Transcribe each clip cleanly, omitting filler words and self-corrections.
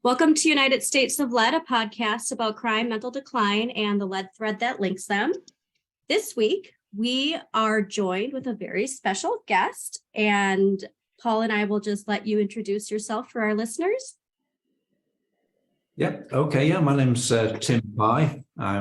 Welcome to United States of Lead, a podcast about crime, mental decline, and the lead thread that links them. This week, we are joined with a very special guest, and Paul and I will just let you introduce yourself for our listeners. Yeah, okay. Yeah, my name's Tim Pye. I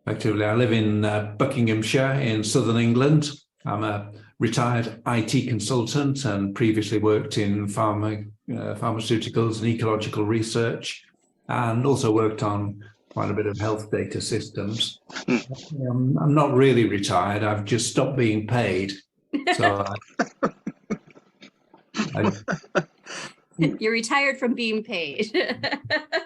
live in Buckinghamshire in southern England. I'm a retired IT consultant and previously worked in pharmaceuticals and ecological research, and also worked on quite a bit of health data systems. I'm not really retired. I've just stopped being paid. So You're retired from being paid,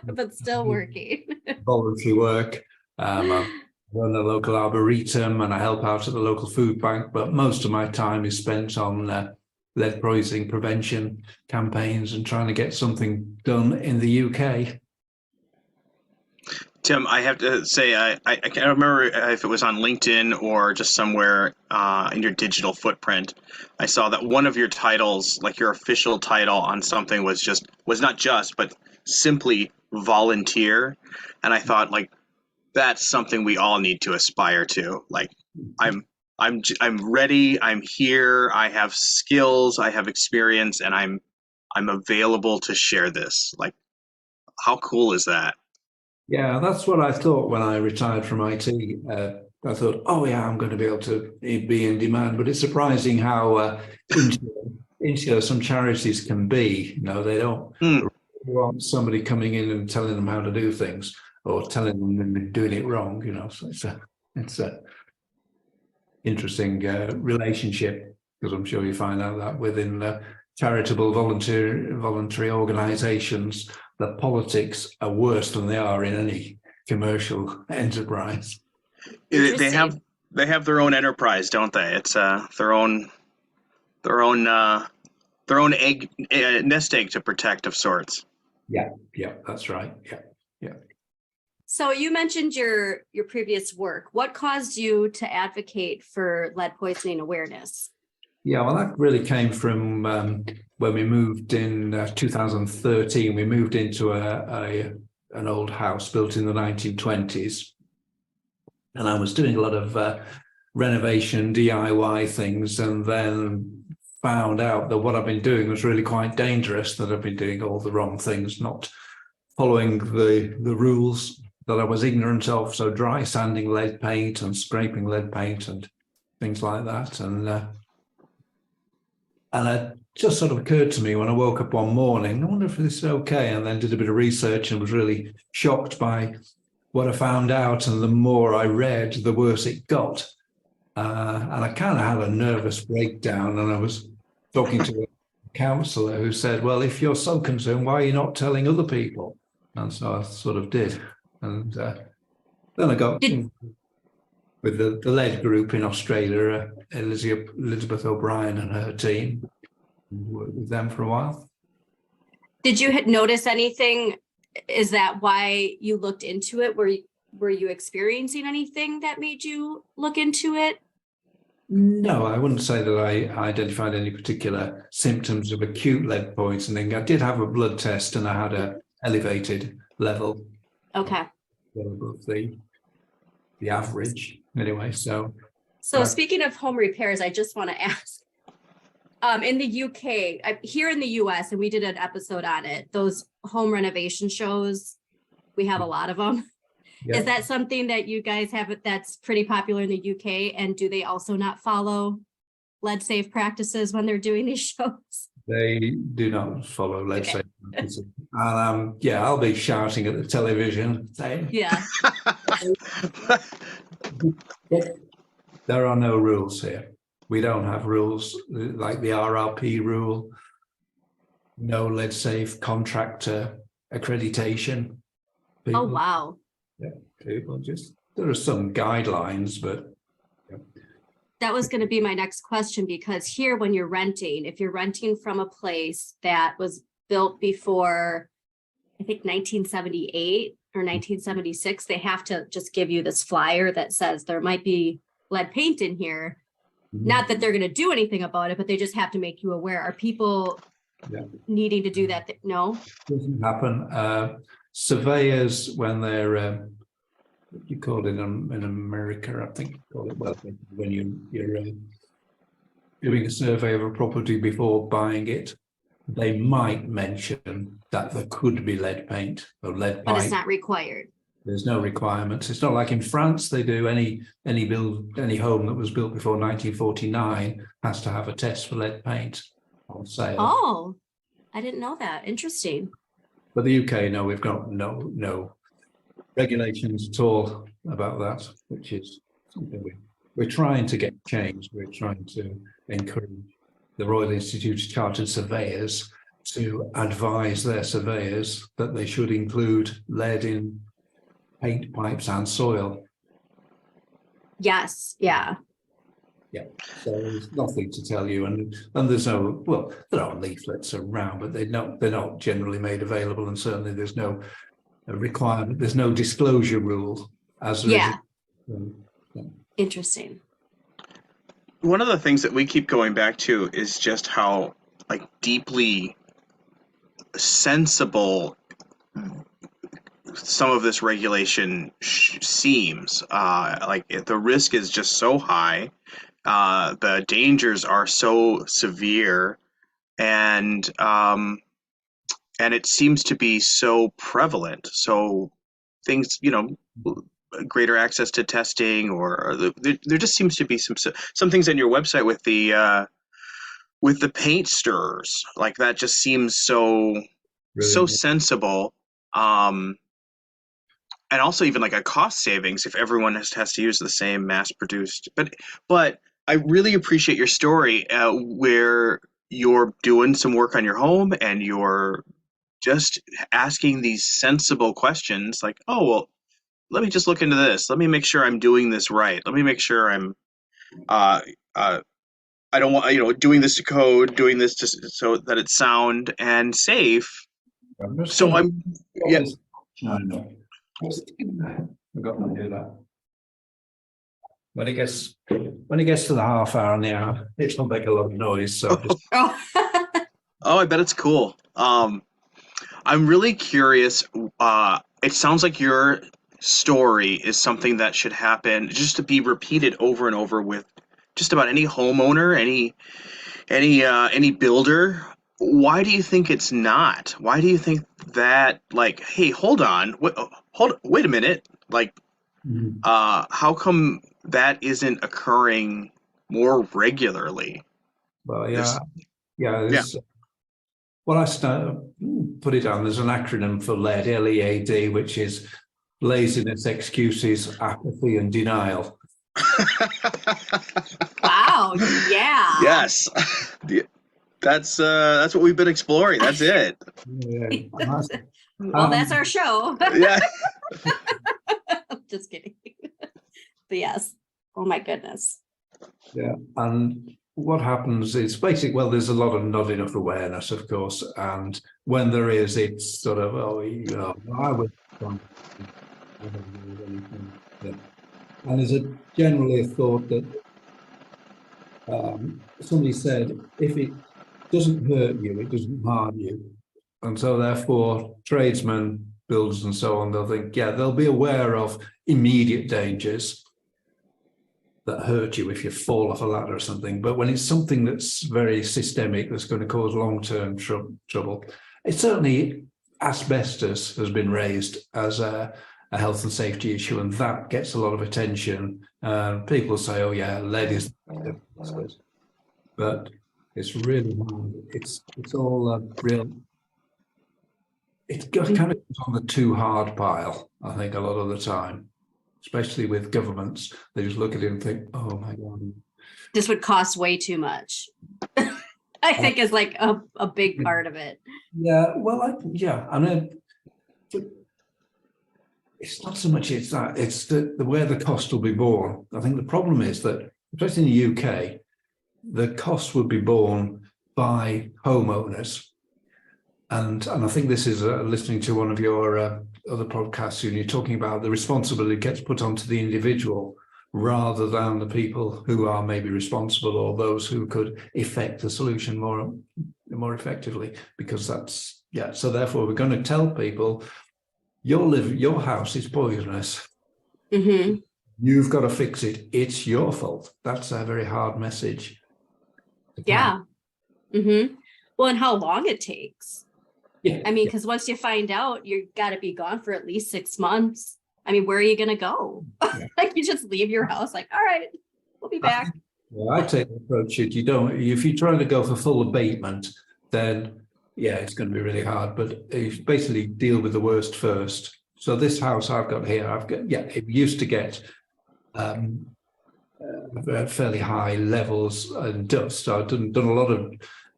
but still working. Voluntary work. I run a local arboretum and I help out at the local food bank, but most of my time is spent on lead poisoning prevention campaigns and trying to get something done in the UK. Tim, I have to say, I can't remember if it was on LinkedIn or just somewhere in your digital footprint. I saw that one of your titles, like your official title on something, was not simply volunteer. And I thought, like, that's something we all need to aspire to. Like, I'm ready. I'm here. I have skills. I have experience, and I'm available to share this. Like, how cool is that? Yeah, that's what I thought when I retired from IT. I thought, oh yeah, I'm going to be able to be in demand. But it's surprising how insular some charities can be. You know, they don't want somebody coming in and telling them how to do things or telling them they're doing it wrong. You know, so it's a interesting relationship, because I'm sure you find out that within charitable voluntary organisations, the politics are worse than they are in any commercial enterprise. They have their own enterprise, don't they? It's their own egg nest egg to protect of sorts. Yeah, that's right. Yeah. So you mentioned your previous work. What caused you to advocate for lead poisoning awareness? Yeah, well, that really came from when we moved in 2013. We moved into an old house built in the 1920s. And I was doing a lot of renovation, DIY things, and then found out that what I've been doing was really quite dangerous, that I've been doing all the wrong things, not following the rules that I was ignorant of. So dry sanding lead paint and scraping lead paint and things like that. And it just sort of occurred to me when I woke up one morning, I wonder if this is okay, and then did a bit of research and was really shocked by what I found out. And the more I read, the worse it got. And I kind of had a nervous breakdown, and I was talking to a counsellor who said, well, if you're so concerned, why are you not telling other people? And so I sort of did. And then I got with the lead group in Australia, Elizabeth O'Brien and her team, worked with them for a while. Did you notice anything? Is that why you looked into it? Were you experiencing anything that made you look into it? No, I wouldn't say that I identified any particular symptoms of acute lead poisoning. I did have a blood test and I had an elevated level. Okay. Above the average anyway. So speaking of home repairs, I just want to ask, in the UK, here in the US, and we did an episode on it, those home renovation shows, we have a lot of them. Yeah. Is that something that you guys have that's pretty popular in the UK? And do they also not follow lead safe practices when they're doing these shows? They do not follow lead safe practices. And I'll be shouting at the television saying, yeah. There are no rules here. We don't have rules like the RRP rule, no lead safe contractor accreditation. Oh, wow. Yeah, people there are some guidelines, but. Yeah. That was going to be my next question, because here when you're renting, if you're renting from a place that was built before, I think 1978 or 1976, they have to just give you this flyer that says there might be lead paint in here. Mm-hmm. Not that they're going to do anything about it, but they just have to make you aware. Are people needing to do that. No. Doesn't happen. Surveyors, when they're you call it in America, I think you call it, well, when you're doing a survey of a property before buying it, they might mention that there could be lead paint or lead But pipe. it's not required. There's no requirements. It's not like in France they do. Any home that was built before 1949 has to have a test for lead paint on sale. Oh, I didn't know that. Interesting. But the UK, no, we've got no regulations at all about that, which is something we're trying to get changed. We're trying to encourage the Royal Institute of Chartered Surveyors to advise their surveyors that they should include lead in paint, pipes and soil. Yes. Yeah. Yeah, so there's nothing to tell you, and there's no, well, there are leaflets around, but they're not generally made available, and certainly there's no requirement, there's no disclosure rule as Yeah. Yeah. Interesting. One of the things that we keep going back to is just how like deeply sensible some of this regulation seems. Like the risk is just so high. The dangers are so severe, and it seems to be so prevalent. So things, greater access to testing, or there just seems to be some things on your website with the paint stirrers, like that just seems so sensible. And also even like a cost savings if everyone has to use the same mass produced. But I really appreciate your story where you're doing some work on your home and you're just asking these sensible questions like, oh, well, let me just look into this. Let me make sure I'm doing this right. Let me make sure I'm I don't want, doing this to code, doing this just so that it's sound and safe. So I'm, yeah. No. I've got to do that. When it gets to the half hour and the hour, it will make a lot of noise. So just... Oh. Oh, I bet it's cool. I'm really curious. It sounds like your story is something that should happen just to be repeated over and over with just about any homeowner, any builder. Why do you think it's not? Why do you think that, like, hey, hold on, wait a minute, like, how come that isn't occurring more regularly? Well, yeah. Well, I put it down. There's an acronym for LEAD, L-E-A-D, which is laziness, excuses, apathy, and denial. Wow. Yeah. Yes. That's what we've been exploring. That's it. Yeah. Well, that's our show. Yeah. Just kidding. But yes. Oh my goodness. Yeah. And what happens is basically, well, there's a lot of not enough awareness, of course. And when there is, it's sort of, I would. And there's generally a thought that somebody said, if it doesn't hurt you, it doesn't harm you. And so therefore, tradesmen, builders and so on, they'll think, they'll be aware of immediate dangers that hurt you if you fall off a ladder or something. But when it's something that's very systemic, that's going to cause long-term trouble, it's certainly asbestos has been raised as a health and safety issue, and that gets a lot of attention. People say, oh yeah, lead is, but it's really hard. It's all real. It kind of goes on the too hard pile, I think, a lot of the time, especially with governments. They just look at it and think, oh my God. This would cost way too much. I think is like a big part of it. Yeah, well, I mean, it's not so much it's that, it's the where the cost will be borne. I think the problem is that, especially in the UK, the cost would be borne by homeowners. And I think this is listening to one of your other podcasts, and you're talking about the responsibility gets put onto the individual rather than the people who are maybe responsible or those who could effect the solution more more effectively, because that's, yeah. So therefore, we're going to tell people your house is poisonous. Hmm. You've got to fix it. It's your fault. That's a very hard message. Yeah. Hmm. Well, and how long it takes. Yeah. I mean, because once you find out, you've got to be gone for at least 6 months. I mean, where are you going to go? Yeah. Like, you just leave your house, like, all right, we'll be back. Well, I take the approach that if you're trying to go for full abatement, then yeah, it's going to be really hard. But you basically deal with the worst first. So this house I've got here, it used to get fairly high levels of dust. So I've done a lot of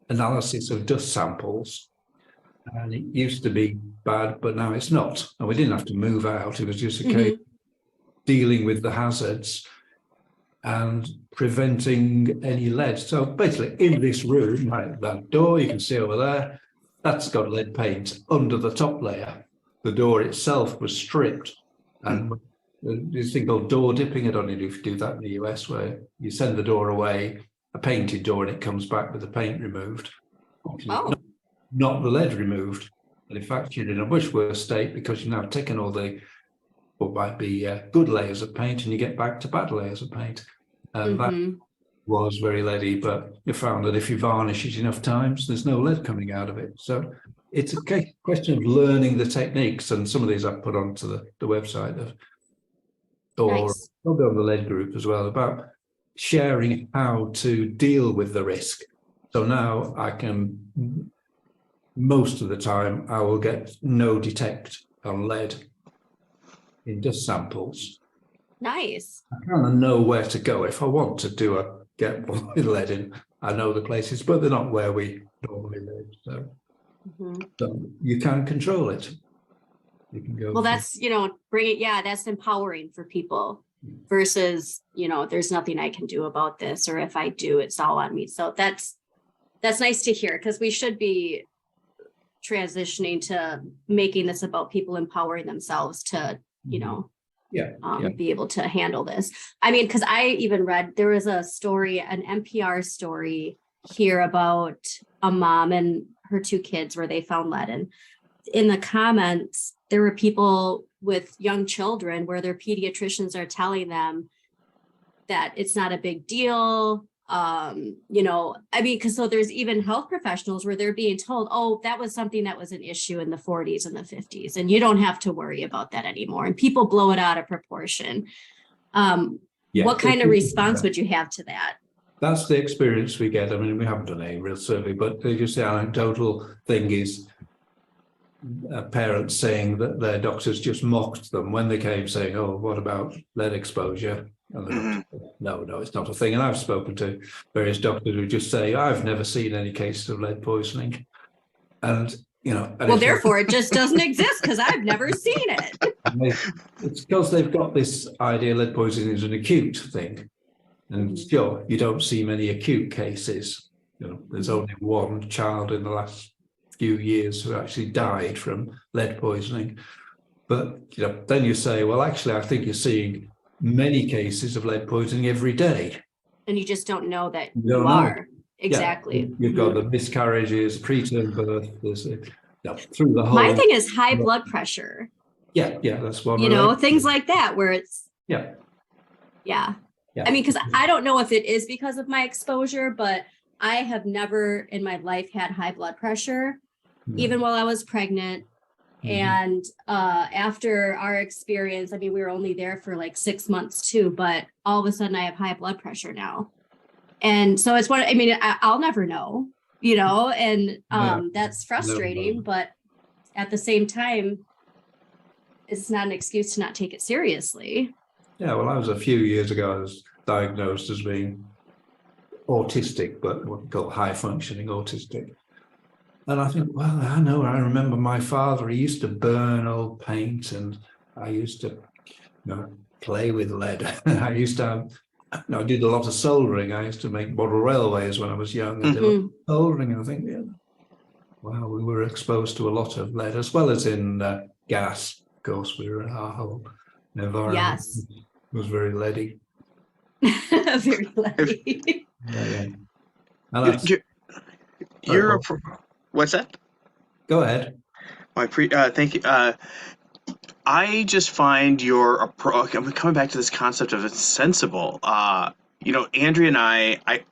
analysis of dust samples, and it used to be bad, but now it's not. And we didn't have to move out. It was just a case of dealing with the hazards and preventing any lead. So basically, in this room, right, that door you can see over there, that's got lead paint under the top layer. The door itself was stripped, and this thing called door dipping. I don't know if you do that in the US, where you send the door away, a painted door, and it comes back with the paint removed. Oh. Not the lead removed. And in fact, you're in a much worse state because you've now taken all the what might be good layers of paint, and you get back to bad layers of paint. And that was very leady, but you found that if you varnish it enough times, there's no lead coming out of it. So it's a question of learning the techniques, and some of these I've put onto the website or probably on the lead group as well, about sharing how to deal with the risk. So now I can, most of the time, I will get no detect on lead in dust samples. Nice. I kind of know where to go if I want to get one with lead in. I know the places, but they're not where we normally live. So, so you can control it. You can go. Well, that's, that's empowering for people versus, there's nothing I can do about this, or if I do, it's all on me. So that's nice to hear, because we should be transitioning to making this about people empowering themselves to, be able to handle this. I mean, because I even read, there was a story, an NPR story here about a mom and her 2 kids where they found lead. And in the comments, there were people with young children where their pediatricians are telling them that it's not a big deal. Because so there's even health professionals where they're being told, oh, that was something that was an issue in the 40s and the 50s, and you don't have to worry about that anymore. And people blow it out of proportion. What kind of response would you have to that? That's the experience we get. I mean, we haven't done a real survey, but just the anecdotal thing is parents saying that their doctors just mocked them when they came, saying, oh, what about lead exposure? And no, it's not a thing. And I've spoken to various doctors who just say, I've never seen any cases of lead poisoning. And, well, therefore it just doesn't exist because I've never seen it. It's because they've got this idea lead poisoning is an acute thing. And sure, you don't see many acute cases. There's only one child in the last few years who actually died from lead poisoning. But, then you say, well, actually, I think you're seeing many cases of lead poisoning every day. And you just don't know that you are. Exactly. Yeah, you've got the miscarriages, preterm birth, through the whole. My thing is high blood pressure. Yeah, that's one. Things like that where it's. Yeah. I mean, because I don't know if it is because of my exposure, but I have never in my life had high blood pressure, even while I was pregnant. And after our experience, I mean, we were only there for like 6 months too, but all of a sudden I have high blood pressure now. And so it's I'll never know, and that's frustrating, but at the same time, it's not an excuse to not take it seriously. Yeah, well, a few years ago, I was diagnosed as being autistic, but what we call high functioning autistic. And I think, well, I remember my father, he used to burn old paint, and I used to play with lead. I used to I did a lot of soldering. I used to make model railways when I was young. I did a lot of soldering. And I think, wow, we were exposed to a lot of lead, as well as in gas. Of course, our whole environment was very leady. Very leady. you're a Paul. what's that? Go ahead. Thank you. I just find your approach. I'm coming back to this concept of it's sensible. Andrea and I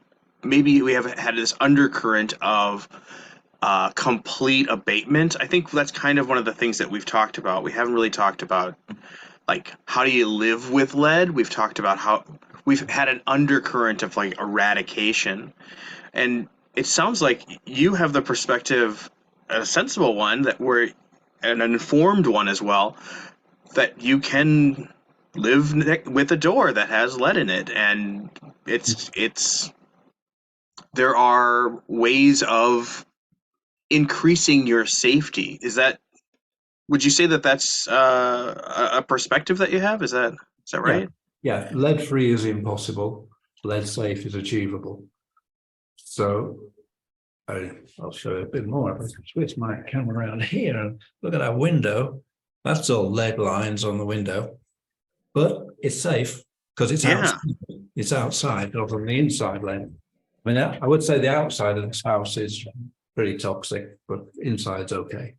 maybe we have had this undercurrent of complete abatement. I think that's kind of one of the things that we've talked about. We haven't really talked about like how do you live with lead. We've talked about how we've had an undercurrent of like eradication, and it sounds like you have the perspective, a sensible one that we're an informed one as well, that you can live with a door that has lead in it, and it's there are ways of increasing your safety. Would you say that that's a perspective that you have? Is that Yeah, right? yeah. Lead free is impossible. Lead safe is achievable. So I'll show you a bit more. If I can switch my camera around here and look at our window. That's all lead lines on the window, but it's safe because it's Yeah. outside. It's outside, not on the inside lead. I mean, I would say the outside of this house is pretty toxic, but inside's okay.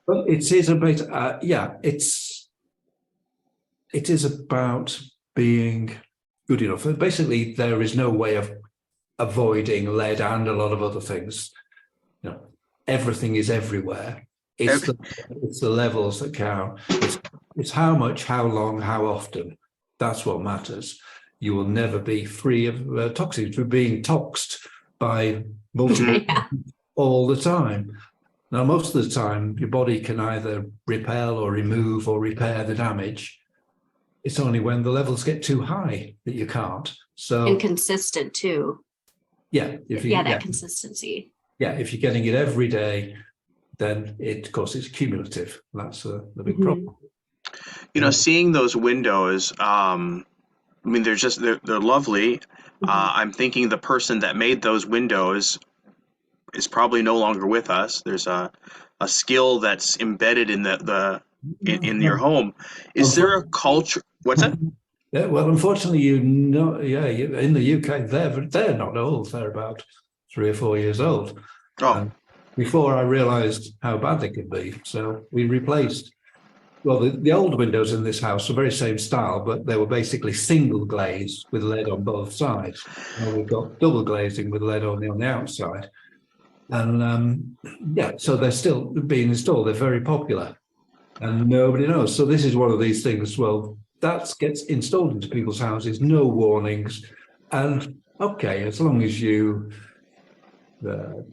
But it is a bit, it is about being good enough. Basically, there is no way of avoiding lead and a lot of other things. Everything is everywhere. It's the levels that count. It's how much, how long, how often. That's what matters. You will never be free of toxins. We're being toxed by multiple all the time. Now, most of the time, your body can either repel or remove or repair the damage. It's only when the levels get too high that you can't. So Inconsistent too. Yeah. Consistency. Yeah, if you're getting it every day, then of course, it's cumulative. That's the big problem. Seeing those windows, they're lovely. I'm thinking the person that made those windows is probably no longer with us. There's a skill that's embedded in in your home. Is there a culture? What's that? Yeah, well, unfortunately, in the UK, they're not old. They're about 3 or 4 years old. Oh, And before I realised how bad they could be, so we replaced. Well, the old windows in this house are very same style, but they were basically single glaze with lead on both sides. Now we've got double glazing with lead on the outside. And so they're still being installed. They're very popular and nobody knows. So this is one of these things, well, that gets installed into people's houses, no warnings. And okay, as long as you don't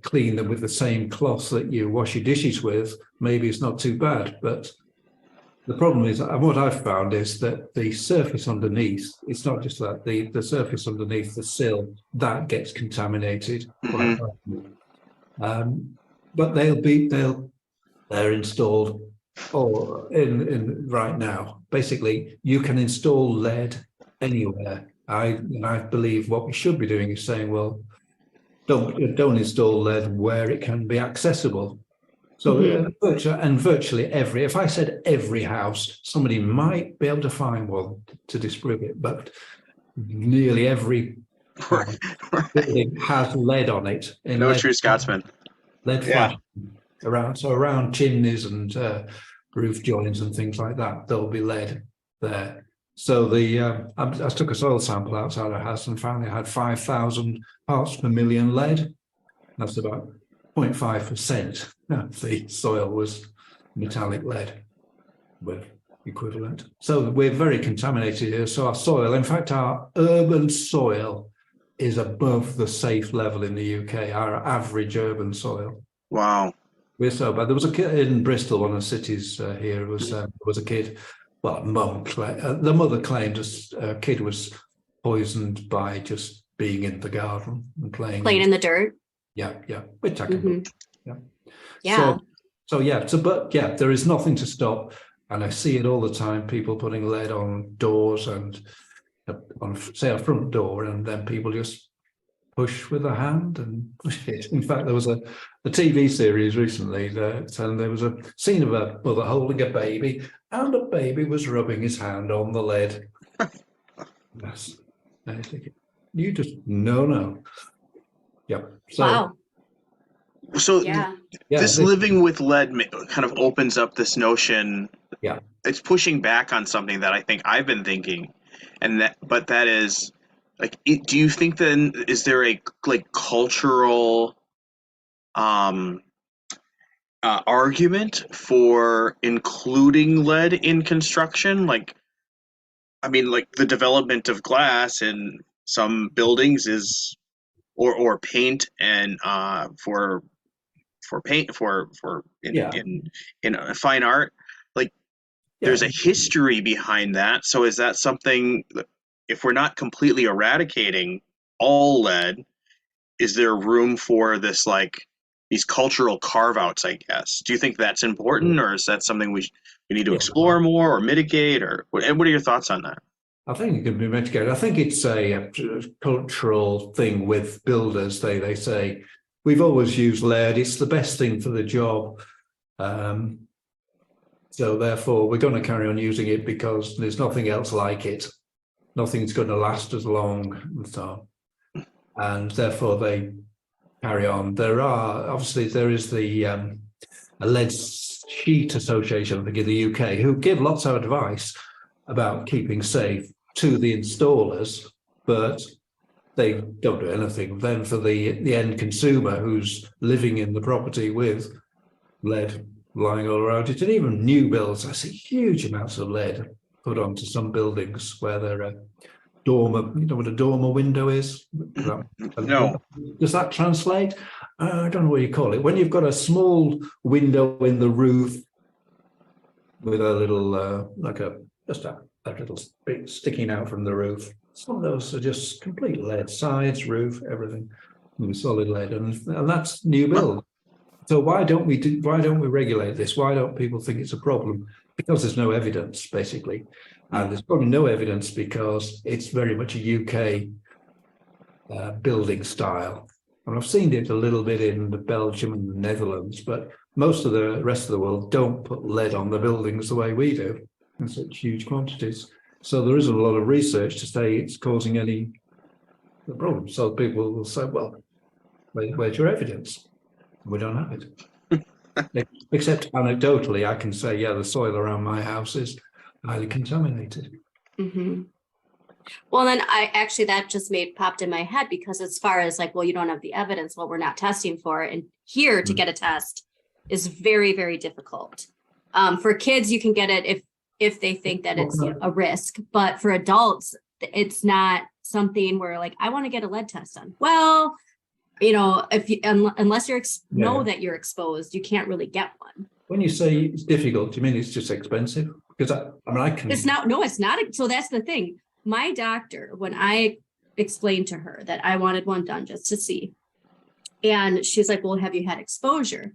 clean them with the same cloth that you wash your dishes with, maybe it's not too bad. But the problem is, and what I've found is that the surface underneath, it's not just that, the surface underneath the sill, that gets contaminated. But they're installed in right now. Basically, you can install lead anywhere. I believe what we should be doing is saying, well, don't install lead where it can be accessible. So virtually every, if I said every house, somebody might be able to find one to disprove it, but nearly every building has lead on it. No true Scotsman. Lead flash around chimneys and roof joins and things like that. There'll be lead there. So I took a soil sample outside our house and found it had 5,000 parts per million lead. That's about 0.5% of the soil was metallic lead with equivalent. So we're very contaminated here. So our soil, in fact, our urban soil is above the safe level in the UK, our average urban soil. Wow. We're so bad. There was a kid in Bristol, one of the cities here, was a kid, well, the mother claimed a kid was poisoned by just being in the garden and playing in the dirt. Yeah, we're talking about. Yeah. But there is nothing to stop, and I see it all the time. People putting lead on doors and on, say, a front door, and then people just push with a hand and push it. In fact, there was a TV series recently and there was a scene of a mother holding a baby, and a baby was rubbing his hand on the lead. Yes. You just no. Yeah. So Wow. So Yeah. this living with lead kind of opens up this notion. Yeah. It's pushing back on something that I think I've been thinking, but that is like, do you think then is there a like cultural argument for including lead in construction? Like, I mean, like the development of glass in some buildings is, or paint and for paint for Yeah. in fine art, like there's Yeah. a history behind that. So is that something, if we're not completely eradicating all lead, is there room for this, like these cultural carve outs, I guess? Do you think that's important, or is that something we need to Yeah. explore more or mitigate, or what are your thoughts on that? I think it can be mitigated. I think it's a cultural thing with builders. They say we've always used lead. It's the best thing for the job. So therefore, we're going to carry on using it because there's nothing else like it. Nothing's going to last as long, and so, and therefore they carry on. There is the a lead sheet association, I think, in the UK, who give lots of advice about keeping safe to the installers, but they don't do anything then for the end consumer who's living in the property with lead lying all around it. And even new builds, I see huge amounts of lead put onto some buildings where there are dormer, you know what a dormer window is? No. Does that translate? I don't know what you call it. When you've got a small window in the roof with a little, just a little bit sticking out from the roof. Some of those are just complete lead, sides, roof, everything, solid lead, and that's new build. So why don't we regulate this? Why don't people think it's a problem? Because there's no evidence, basically. And there's probably no evidence because it's very much a UK building style. And I've seen it a little bit in Belgium and the Netherlands, but most of the rest of the world don't put lead on the buildings the way we do in such huge quantities. So there isn't a lot of research to say it's causing any problem. So people will say, well, where's your evidence? We don't have it. Except anecdotally, I can say, yeah, the soil around my house is highly contaminated. Mm-hmm. Well, then that just popped in my head, because as far as like, well, you don't have the evidence, well, we're not testing for it. And here to get a test is very, very difficult. For kids, you can get it if they think that it's a risk, but for adults, it's not something where like, I want to get a lead test done. Well, you know, unless you know that you're exposed, you can't really get one. When you say it's difficult, do you mean it's just expensive? Because I can. It's not. No, it's not. So that's the thing. My doctor, when I explained to her that I wanted one done just to see, and she's like, "Well, have you had exposure?"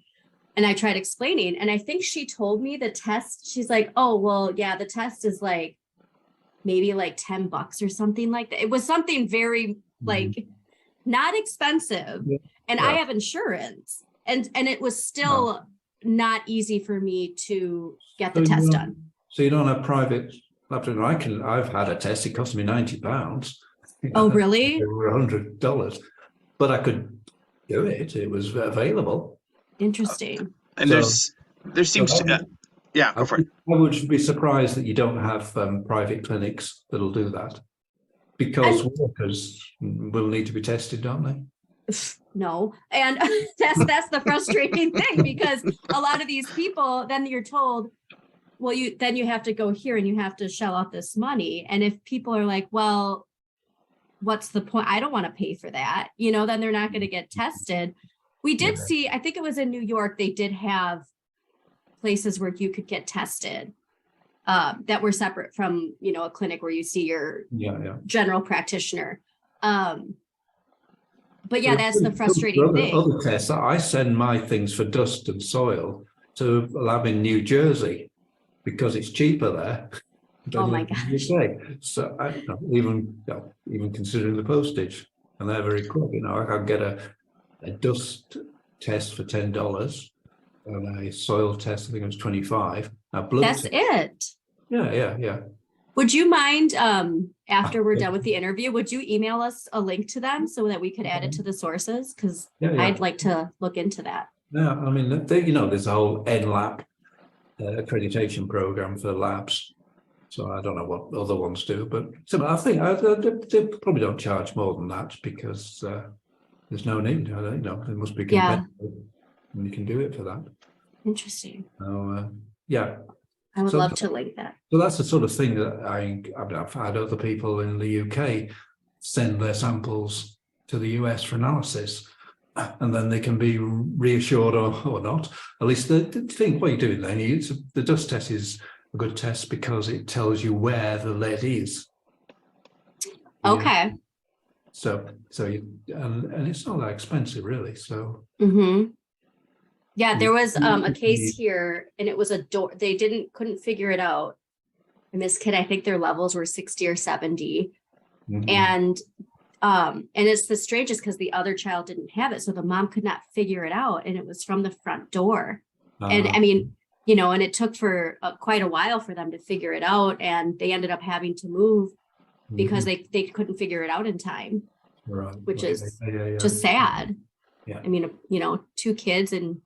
And I tried explaining, and I think she told me the test. She's like, "Oh, well, yeah, the test is like maybe like $10 or something like that." It was something very like not expensive, and I have insurance, and it was still not easy for me to get the test done. So you don't have private. I've had a test. It cost me £90. Oh, really? $100, but I could do it. It was available. Interesting. And there seems to, yeah, go for it. I would be surprised that you don't have private clinics that'll do that, because workers will need to be tested, don't they? No, and that's the frustrating thing, because a lot of these people, then you're told, well, you have to go here and you have to shell out this money. And if people are like, well, what's the point? I don't want to pay for that, then they're not going to get tested. We did see, I think it was in New York, they did have places where you could get tested that were separate from, a clinic where you see your general practitioner. But yeah, that's the frustrating thing. Other tests, I send my things for dust and soil to a lab in New Jersey because it's cheaper there. Oh my gosh. So even considering the postage, and they're very quick. I can get a dust test for $10 and a soil test, I think it was $25. That's it. Yeah. Would you mind, after we're done with the interview, would you email us a link to them so that we could add it to the sources? Because Yeah, I'd like to look into that. Yeah, I mean, there's a whole NLAB accreditation program for labs. So I don't know what other ones do, but I think they probably don't charge more than that because there's no need. I don't know. It must be competitive, and you can do it for that. Interesting. So yeah. I would So- love to link that. So that's the sort of thing that I've had other people in the UK send their samples to the US for analysis, and then they can be reassured or not. At least the thing, what you're doing then, the dust test is a good test because it tells you where the lead is. Okay. So and it's not that expensive really. So Mm-hmm. Yeah, there was a Mhm. case here and it was a door. They couldn't figure it out. And this kid, I think their levels were 60 or 70. mhm. And it's the strangest because the other child didn't have it. So the mom could not figure it out. And it was from the front door. And I mean, and it took for quite a while for them to figure it out. And they ended up having to move because Mhm. they couldn't figure it out in time, Right. which is Yeah. just sad. Yeah. I mean, 2 kids and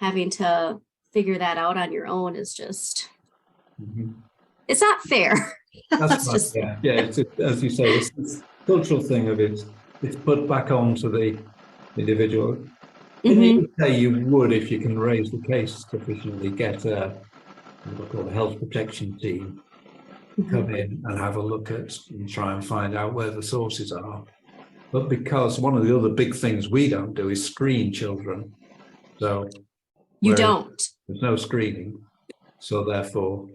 having to figure that out on your own is just, Mhm. it's not fair. That's That's right, just, yeah. It's, as you say, it's this cultural thing of it's put back onto the individual. In the Mhm. UK, you would, if you can raise the case sufficiently, get what called a health protection team come in and have a look at and try and find out where the sources are. But because one of the other big things we don't do is screen children, so You whereas don't. there's no screening, so therefore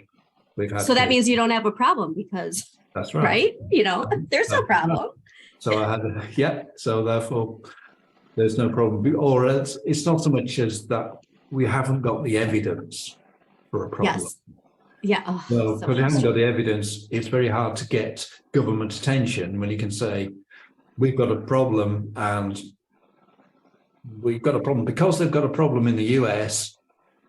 we've had. So that to- means you don't have a problem because, that's right. right? There's no problem. So I had, so therefore there's no problem. Or it's not so much as that we haven't got the evidence for a problem. Yes. Yeah. Oh, So so because you haven't got frustrating. the evidence, it's very hard to get government attention when you can say, we've got a problem and we've got a problem because they've got a problem in the US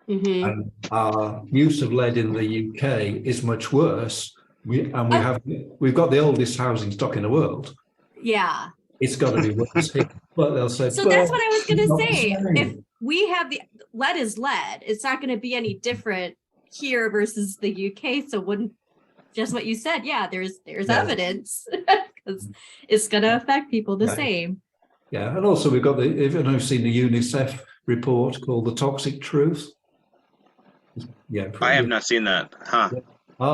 Mhm. and our use of lead in the UK is much worse. We've got the oldest housing stock in the world. Yeah. It's got to be worse here. But they'll say, So that's what I was going not to the say. same. If we have the lead is lead, it's not going to be any different here versus the UK. So wouldn't just what you said? Yeah, there's Yeah. evidence because it's going to affect people the Right. same. Yeah, and also we've got if you've seen the UNICEF report called The Toxic Truth. Yeah, I have not seen that. Huh.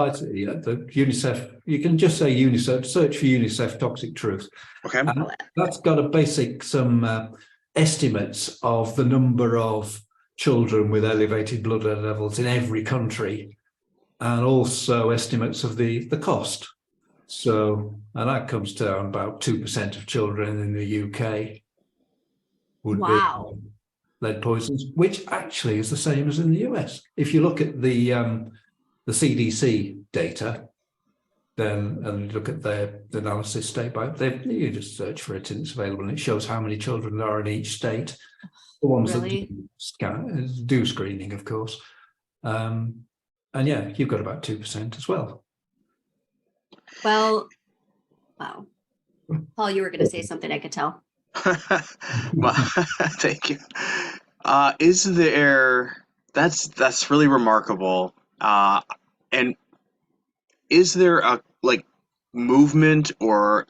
it's the UNICEF. You can just say UNICEF, search for UNICEF Toxic Truth. Okay. And that's got a basic some estimates of the number of children with elevated blood lead levels in every country, and also estimates of the cost. So, and that comes to about 2% of children in the UK would Wow. be lead poisons, which actually is the same as in the US. If you look at the CDC data, then and look at their analysis state by you just search for it and it's available, and it shows how many children there are in each state. The ones Really? that do screening, of course, and yeah, you've got about 2% as well. Well, wow. Paul, you were going to say something, I could tell. Well, thank you. Is there? That's really remarkable. And is there a movement or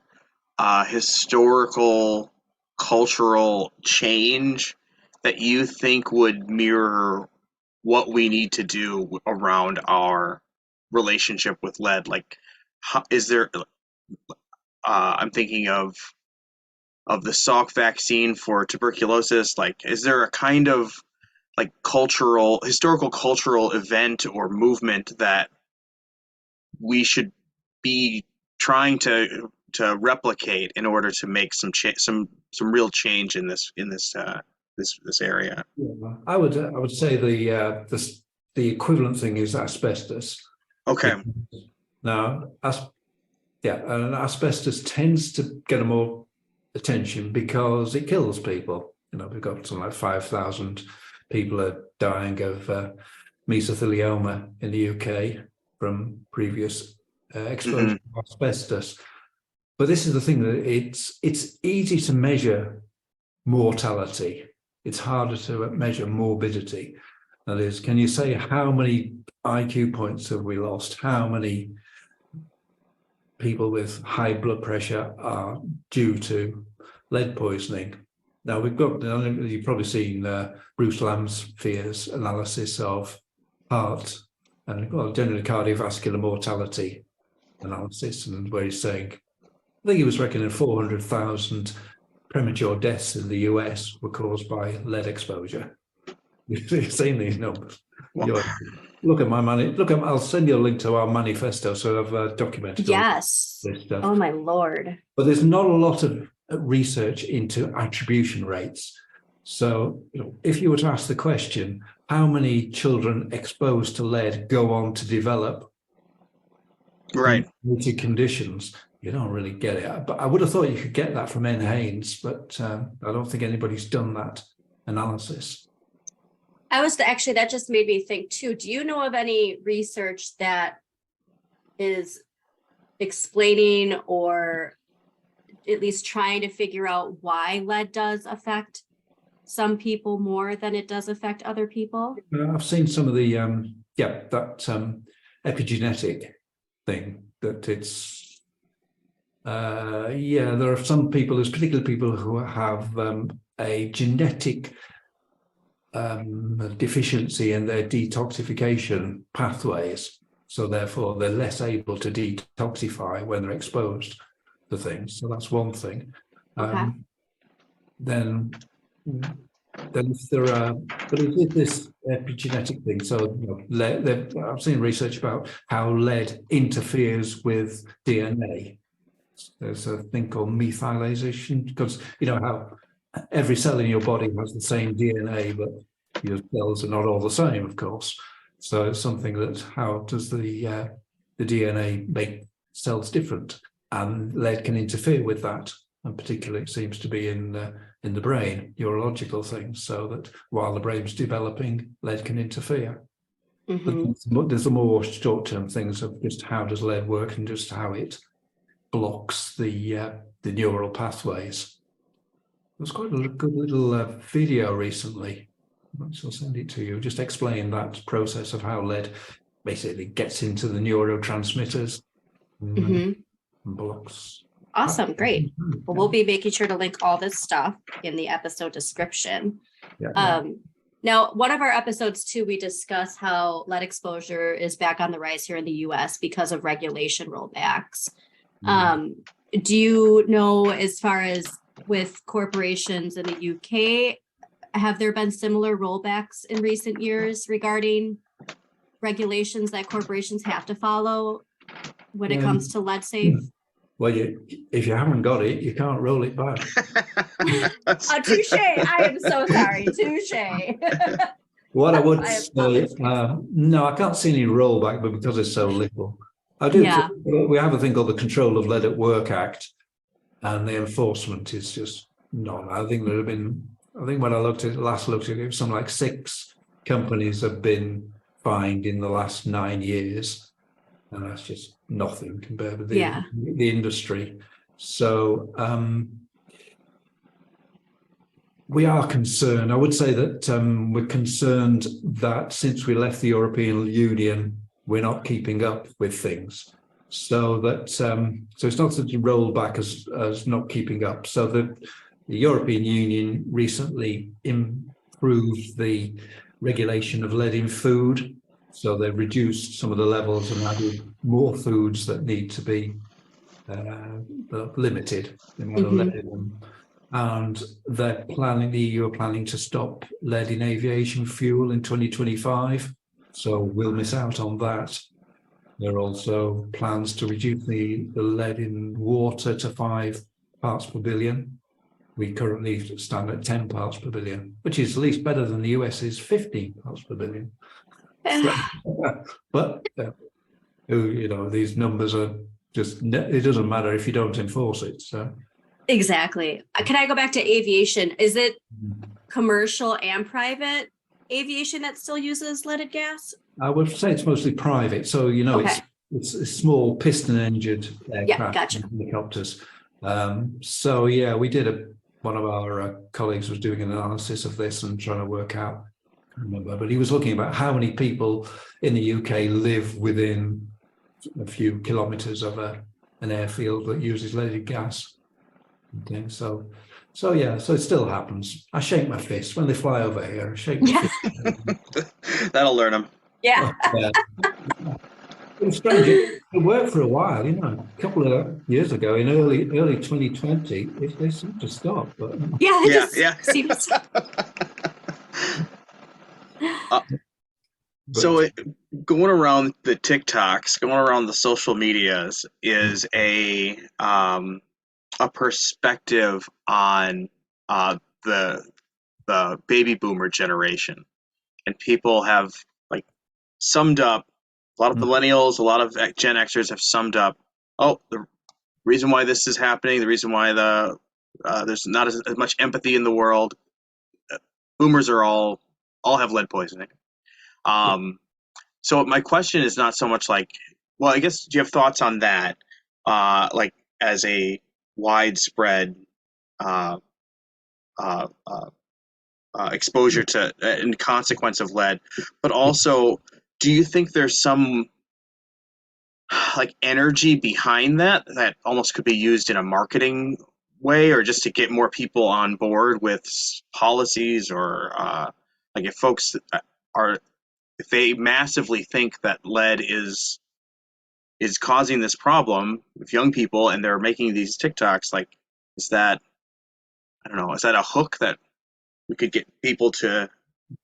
historical cultural change that you think would mirror what we need to do around our relationship with lead? Is there? I'm thinking of the Salk vaccine for tuberculosis. Is there a kind of historical cultural event or movement that we should be trying to replicate in order to make some real change in this area? Yeah, I would say the equivalent thing is asbestos. Okay. Now, and asbestos tends to get more attention because it kills people. We've got something like 5,000 people are dying of mesothelioma in the UK from previous exposure to asbestos. But this is the thing, that it's easy to measure mortality. It's harder to measure morbidity. That is, can you say how many IQ points have we lost? How many people with high blood pressure are due to lead poisoning? Now we've got, you've probably seen Bruce Lanphear's analysis of heart and generally cardiovascular mortality analysis, and where he's saying, I think he was reckoning 400,000 premature deaths in the US were caused by lead exposure. You've seen these numbers. Well, Look at my money. I'll send you a link to our manifesto. So I've documented Yes. all this stuff. Oh my Lord. But there's not a lot of research into attribution rates. So, if you were to ask the question, how many children exposed to lead go on to develop conditions, you don't really get it. But I would have thought you could get that from NHANES, but I don't think anybody's done that analysis. That just made me think too. Do you know of any research that is explaining or at least trying to figure out why lead does affect some people more than it does affect other people? I've seen some of the, epigenetic thing, that it's, there are some people, there's particular people who have a genetic deficiency in their detoxification pathways. So therefore they're less able to detoxify when they're exposed to things. So that's one thing. Okay. Then if there are, but it is this epigenetic thing. So I've seen research about how lead interferes with DNA. There's a thing called methylation, because how every cell in your body has the same DNA, but your cells are not all the same, of course. So it's something that, how does the DNA make cells different? And lead can interfere with that, and particularly it seems to be in the brain, neurological things. So that while the brain's developing, lead can interfere. Mm-hmm. But there's the more short-term things of just how does lead work and just how it blocks the neural pathways. There's quite a good little video recently. I'll send it to you. Just explain that process of how lead basically gets into the neurotransmitters and blocks. Awesome. Great. Well, we'll be making sure to link all this stuff in the episode description. Now, one of our episodes too, we discuss how lead exposure is back on the rise here in the US because of regulation rollbacks. Do you know, as far as with corporations in the UK, have there been similar rollbacks in recent years regarding regulations that corporations have to follow when it comes to lead safe? Well, if you haven't got it, you can't roll it back. Touche. I am so sorry. Touche. What I would say, no, I can't see any rollback, but because it's so little. I do. Yeah. We have a thing called the Control of Lead at Work Act, and the enforcement is just none. I think when I looked at it, it was something like 6 companies have been fined in the last 9 years, and that's just nothing compared with the industry. So we are concerned. I would say that we're concerned that since we left the European Union, we're not keeping up with things. So that so it's not such a rollback as not keeping up. So that the European Union recently improved the regulation of lead in food. So they've reduced some of the levels and added more foods that need to be limited in what lead in them. And they're planning, the EU are planning to stop lead in aviation fuel in 2025. So we'll miss out on that. There are also plans to reduce the lead in water to 5 parts per billion. We currently stand at 10 parts per billion, which is at least better than the US's 15 parts per billion. But these numbers are just, it doesn't matter if you don't enforce it. So exactly. Can I go back to aviation? Is it commercial and private aviation that still uses leaded gas? I would say it's mostly private. So, Okay. it's small piston-engined aircraft, gotcha. and helicopters. So yeah, we did one of our colleagues was doing an analysis of this and trying to work out, I can't remember, but he was looking about how many people in the UK live within a few kilometres of an airfield that uses leaded gas. Okay, so yeah, so it still happens. I shake my fist when they fly over here. I shake my fist. That'll learn them. Yeah. Yeah. It's strange. It worked for a while, a couple of years ago in early 2020. They seemed to stop, but Yeah. It Yeah, just yeah. seems. So going around the TikToks, going around the social medias is a perspective on the baby boomer generation, and people have like summed up, a lot of millennials, a lot of Gen Xers have summed up, oh, the reason why this is happening, the reason why there's not as much empathy in the world. Boomers are all have lead poisoning. So my question is not so much like, well, I guess, do you have thoughts on that? Like as a widespread uh, uh, exposure to and consequence of lead, but also, do you think there's some like energy behind that almost could be used in a marketing way, or just to get more people on board with policies, or like if folks are, if they massively think that lead is causing this problem with young people and they're making these TikToks, like, is that, I don't know, is that a hook that we could get people to?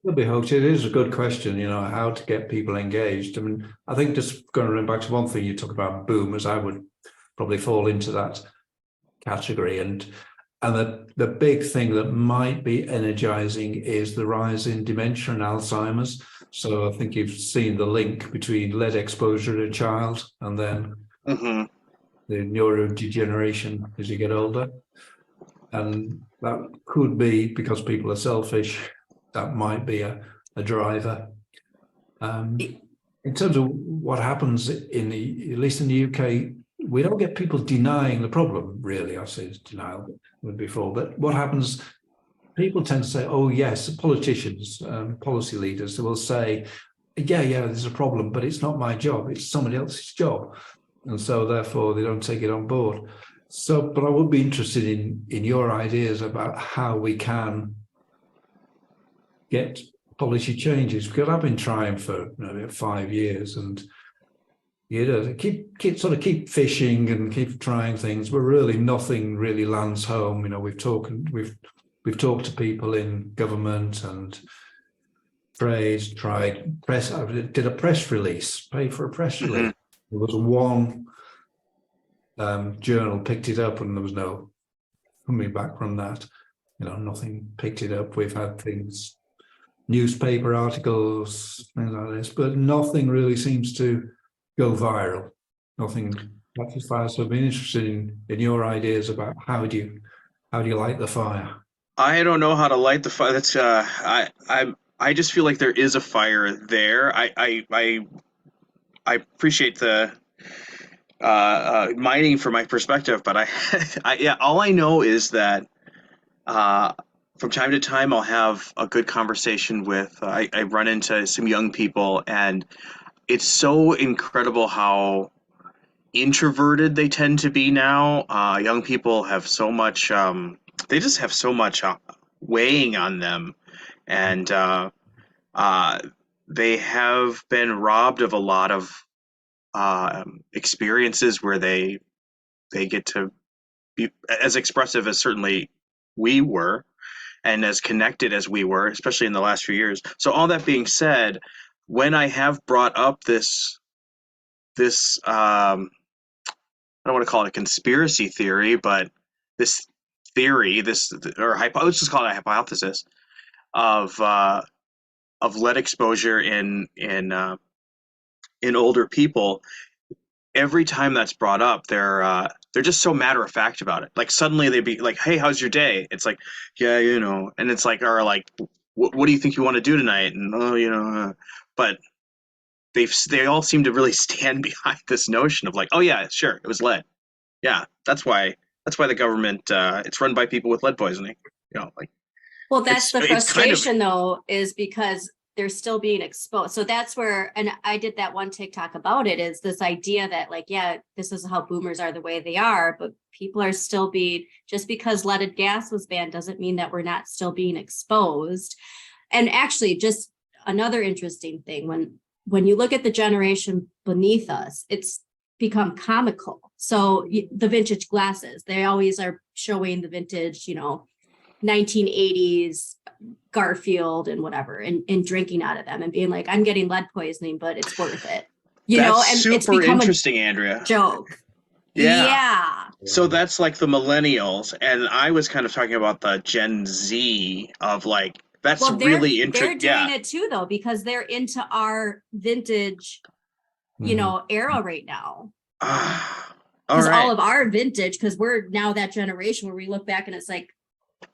it'll be hooked. It is a good question, how to get people engaged. I mean, I think just going to run back to one thing you talk about, boomers, I would probably fall into that category. And the big thing that might be energizing is the rise in dementia and Alzheimer's. So I think you've seen the link between lead exposure in a child and then the neurodegeneration as you get older. And that could be because people are selfish. That might be a driver. In terms of what happens at least in the UK, we don't get people denying the problem, really. I say it's denial before, but what happens, people tend to say, oh yes, politicians, policy leaders, they will say, yeah, there's a problem, but it's not my job, it's somebody else's job. And so therefore they don't take it on board. So, but I would be interested in your ideas about how we can get policy changes, because I've been trying for 5 years, and keep fishing and keep trying things, but really nothing really lands home. We've talked to people in government and trade, tried press. I did a press release, paid for a press release. There was one journal picked it up, and there was no coming back from that. Nothing picked it up. We've had things, newspaper articles, things like this, but nothing really seems to go viral. Nothing catches fire. So I'd be interested in your ideas about how do you light the fire? I don't know how to light the fire. That's I just feel like there is a fire there. I appreciate the mining for my perspective, but yeah, all I know is that from time to time I'll have a good conversation with. I run into some young people, and it's so incredible how introverted they tend to be now. Young people have so much. They just have so much weighing on them, and they have been robbed of a lot of experiences where they get to be as expressive as certainly we were, and as connected as we were, especially in the last few years. So all that being said, when I have brought up this I don't want to call it a conspiracy theory, but this theory, let's just call it a hypothesis of lead exposure in older people. Every time that's brought up, they're just so matter of fact about it. Like suddenly they'd be like, "Hey, how's your day?" It's like, "Yeah, and it's like, or like, what do you think you want to do tonight?" And but they all seem to really stand behind this notion of like, oh yeah, sure, it was lead. Yeah, that's why the government it's run by people with lead poisoning. Like Well, that's the it's kind of frustration though, is because they're still being exposed. So that's where, and I did that one TikTok about it, is this idea that like, yeah, this is how boomers are the way they are, but people are still being, just because leaded gas was banned doesn't mean that we're not still being exposed. And actually, just another interesting thing, when you look at the generation beneath us, it's become comical. So the vintage glasses, they always are showing the vintage, 1980s Garfield and whatever, and drinking out of them and being like, I'm getting lead poisoning, but it's worth it. that's And it's super become interesting, Andrea. a joke. Yeah. So that's like the millennials, and I was kind of talking about the Gen Z of like that's Well, really they're interesting. doing it too, though, because they're into our vintage, era right now. All Because all right. of our vintage, because we're now that generation where we look back and it's like,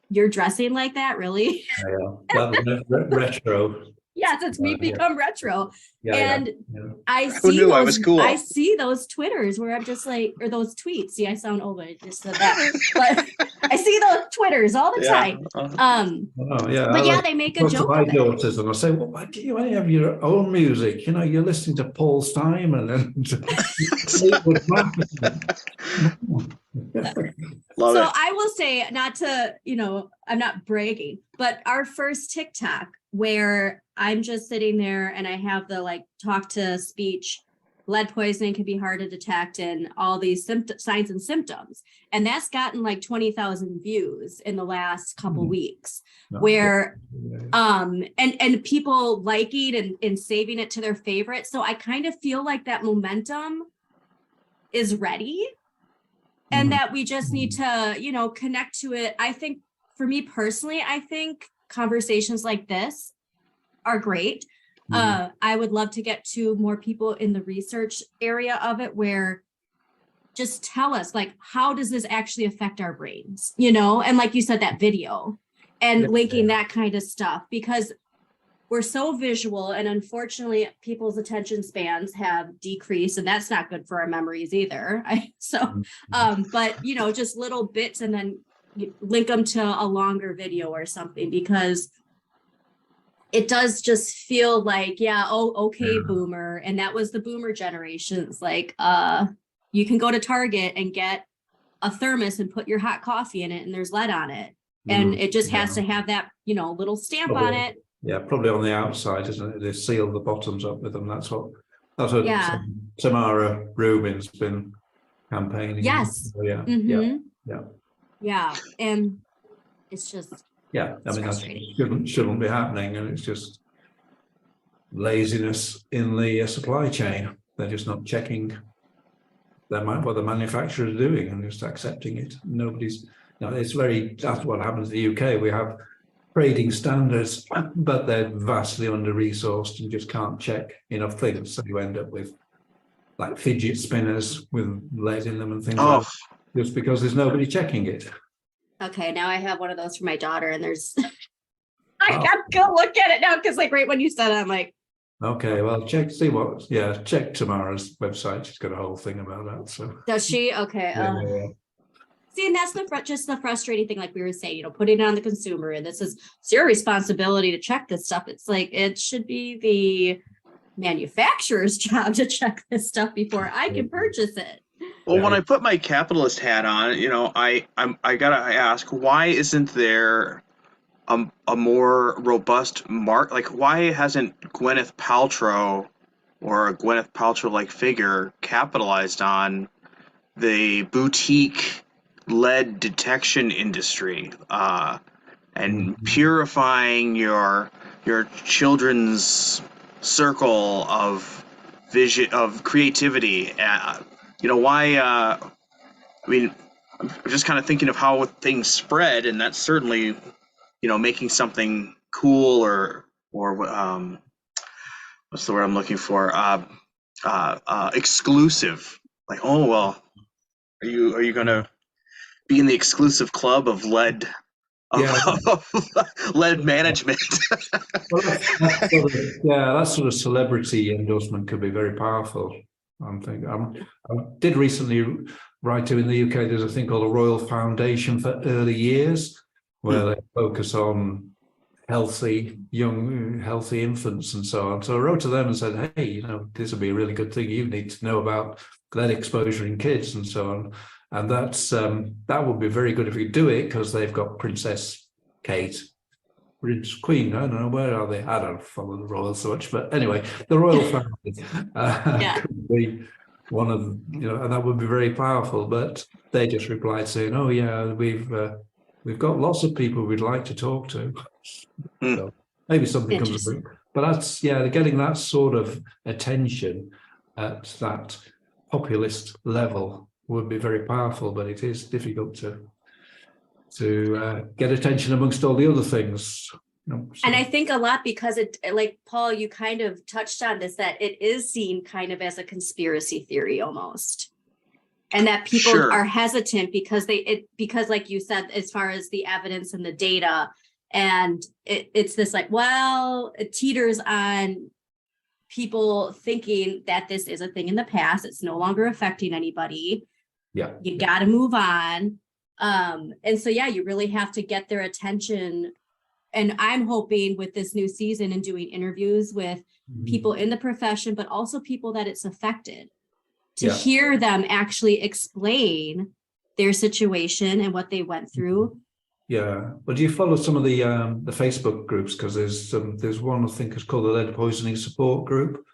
you're dressing like that, really? Yeah. That retro. Yes, it's we've Yeah. become retro. Yeah, And yeah. I Who see knew I those was cool? I see those Twitters where I'm just like, or those tweets. See, I sound old, I just said that. But I see those Twitters all the time. Oh, yeah. But yeah, they make a talk to joke my of it. daughters and I say, well, why do you have your own music? You're listening to Paul Simon and Fleetwood Mac. Love So it. I will say, not to, I'm not bragging, but our first TikTok where I'm just sitting there and I have the like talk to speech, lead poisoning can be hard to detect, and all these signs and symptoms. And that's gotten like 20,000 views in the last couple weeks, where and people liking and saving it to their favorite. So I kind of feel like that momentum is ready, and that we just need to, connect to it. I think for me personally, I think conversations like this are great. I would love to get to more people in the research area of it, where just tell us, like, how does this actually affect our brains, and like you said, that video and linking that kind of stuff, because we're so visual, and unfortunately people's attention spans have decreased, and that's not good for our memories either. But just little bits, and then link them to a longer video or something, because it does just feel like, okay, boomer. And that was the boomer generations. Like, you can go to Target and get a thermos and put your hot coffee in it, and there's lead on it. And it just has to have that, little stamp on it. Yeah, probably on the outside, isn't it? They seal the bottoms up with them. That's what Yeah. Tamara Rubin's been campaigning. Yes. So, yeah. Yeah. And it's just, yeah. I mean, that frustrating. shouldn't be happening, and it's just laziness in the supply chain. They're just not checking what the manufacturers are doing and just accepting it. That's what happens in the UK. We have trading standards, but they're vastly under-resourced and just can't check enough things. So you end up with like fidget spinners with lead in them and things like that, just because there's nobody checking it. Okay, now I have one of those for my daughter, and there's I gotta go look at it now, because like right when you said it, I'm like, okay, well, check Tamara's website. She's got a whole thing about that. So does she? Okay. yeah. See, and that's just the frustrating thing, like we were saying, putting it on the consumer, and it's your responsibility to check this stuff. It's like, it should be the manufacturer's job to check this stuff before I can purchase it. Well, when I put my capitalist hat on, I gotta ask, why isn't there a more robust mark? Like, why hasn't Gwyneth Paltrow or a Gwyneth Paltrow-like figure capitalized on the boutique lead detection industry and purifying your children's circle of vision, of creativity? Why? I mean, I'm just kind of thinking of how things spread, and that's certainly, making something cool or what's the word I'm looking for? Exclusive. Like, oh well, are you going to be in the exclusive club of lead Yeah. lead management. Well, that sort of celebrity endorsement could be very powerful. I'm thinking. I did recently write to in the UK. There's a thing called the Royal Foundation for Early Years, where they focus on healthy infants and so on. So I wrote to them and said, hey, this would be a really good thing. You need to know about lead exposure in kids and so on. And that would be very good if you do it, because they've got Princess Kate, Queen. I don't know, where are they? I don't follow the royal so much, but anyway, the royal family could be one of and that would be very powerful. But they just replied saying, "Oh yeah, we've got lots of people we'd like to talk to." So maybe something comes up. But that's getting that sort of attention at that populist level would be very powerful. But it is difficult to get attention amongst all the other things. And I think a lot because it, like Paul, you kind of touched on this, that it is seen kind of as a conspiracy theory almost. And that people are hesitant because because like you said, as far as the evidence and the data, and it's this like, well, it teeters on people thinking that this is a thing in the past. It's no longer affecting anybody. Yeah. You got to move on. And so, you really have to get their attention. And I'm hoping with this new season and doing interviews with people in the profession, but also people that it's affected, to hear them actually explain their situation and what they went through. Yeah. But do you follow some of the Facebook groups? Because there's one I think is called the Lead Poisoning Support Group.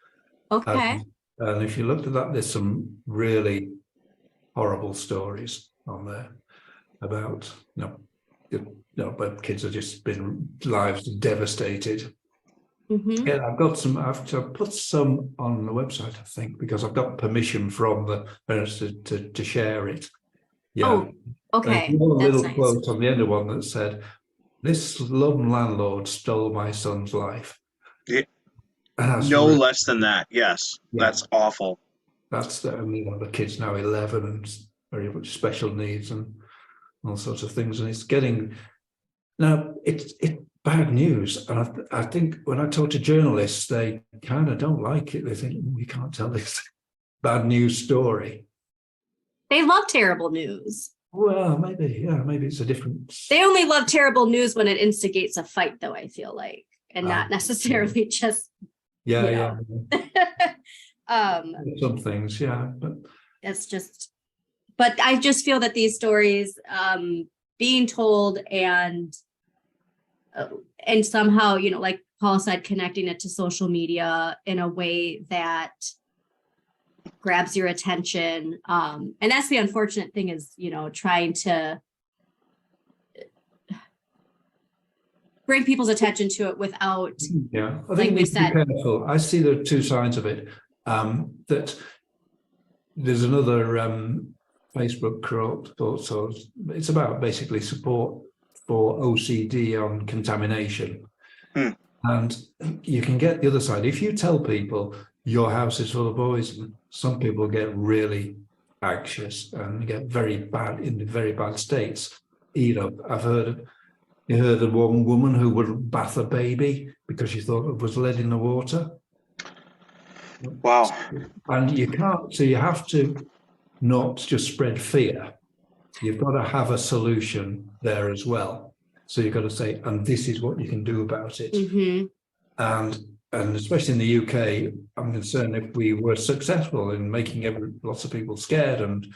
Okay. And if you looked at that, there's some really horrible stories on there about but kids have just been lives devastated. Yeah, I've put some on the website, I think, because I've got permission from the parents to share it. Yeah. Oh, okay. There's one little nice. quote on the end of one that said, "This lum landlord stole my son's life." Yeah. No less than that. Yes. Yeah. That's awful. That's the kid's now 11 and very much special needs and all sorts of things, and it's getting now it's bad news. And I think when I talk to journalists, they kind of don't like it. They think we can't tell this bad news story. They love terrible news. Well, maybe it's a different. They only love terrible news when it instigates a fight, though, I feel like, and not necessarily just. Yeah. Some things, but it's just. But I just feel that these stories being told and somehow, like Paul said, connecting it to social media in a way that grabs your attention. And that's the unfortunate thing is, trying to bring people's attention to it without, I think we said, be careful. I see the two sides of it. That there's another Facebook group, so it's about basically support for OCD on contamination. And you can get the other side. If you tell people your house is full of poison, some people get really anxious and get very bad states. I've heard of one woman who would bath a baby because she thought it was lead in the water. Wow. And you can't, so you have to not just spread fear. You've got to have a solution there as well. So you've got to say, and this is what you can do about it. And especially in the UK, I'm concerned if we were successful in making lots of people scared, and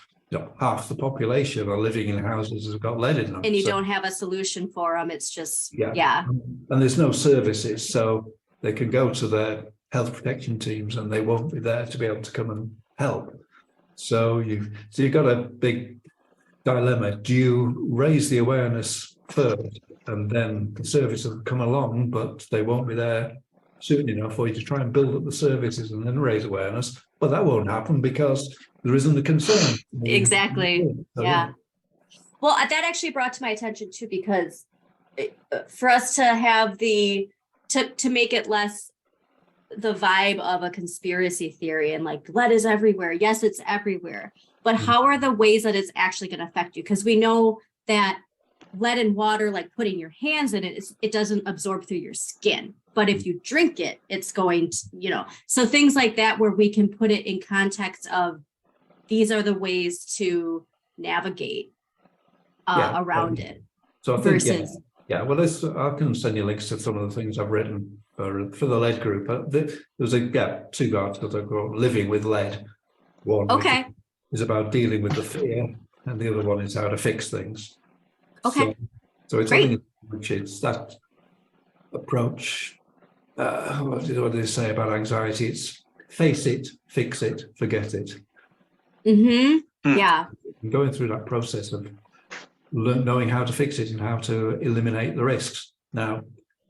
half the population are living in houses that have got lead in them. And you don't have a solution for them. It's just, And there's no services, so they can go to their health protection teams and they won't be there to be able to come and help. So you've got a big dilemma. Do you raise the awareness first and then the services will come along, but they won't be there soon enough for you to try and build up the services and then raise awareness? But that won't happen because there isn't a concern. Exactly. So, Well, that actually brought to my attention too, because for us to have to make it less the vibe of a conspiracy theory and like lead is everywhere. Yes, it's everywhere. But how are the ways that it's actually going to affect you? Because we know that lead and water, like putting your hands in it, it doesn't absorb through your skin. But if you drink it, it's going to, so things like that, where we can put it in context of these are the ways to navigate around it. So I think, versus, well, I can send you links to some of the things I've written for the lead group. There's two articles I've got, Living with Lead. One okay, is about dealing with the fear, and the other one is how to fix things. okay, So it's great. something which is that approach. What do they say about anxiety? It's face it, fix it, forget it. Yeah. And going through that process of knowing how to fix it and how to eliminate the risks. Now,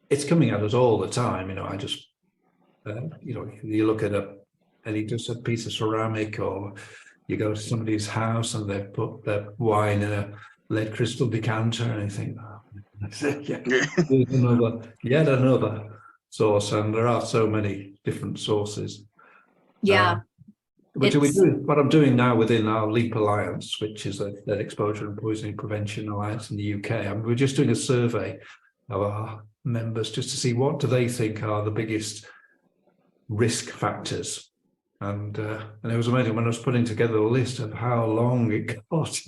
it's coming at us all the time. I just, you look at just a piece of ceramic, or you go to somebody's house and they've put their wine in a lead crystal decanter, and you think, yet another source, and there are so many different sources. Yeah. What I'm doing now within our LEAP Alliance, which is a Lead Exposure and Poisoning Prevention Alliance in the UK, we're just doing a survey of our members just to see what do they think are the biggest risk factors. And it was amazing when I was putting together a list of how long it got,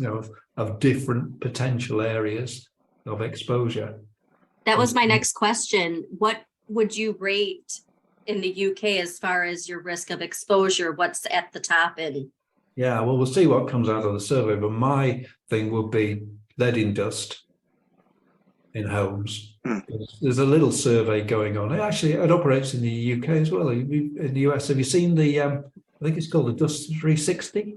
of different potential areas of exposure. That was my next question. What would you rate in the UK as far as your risk of exposure? What's at the top? And well, we'll see what comes out of the survey, but my thing would be lead in dust in homes. There's a little survey going on. Actually, it operates in the UK as well. In the US, have you seen I think it's called the Dust 360?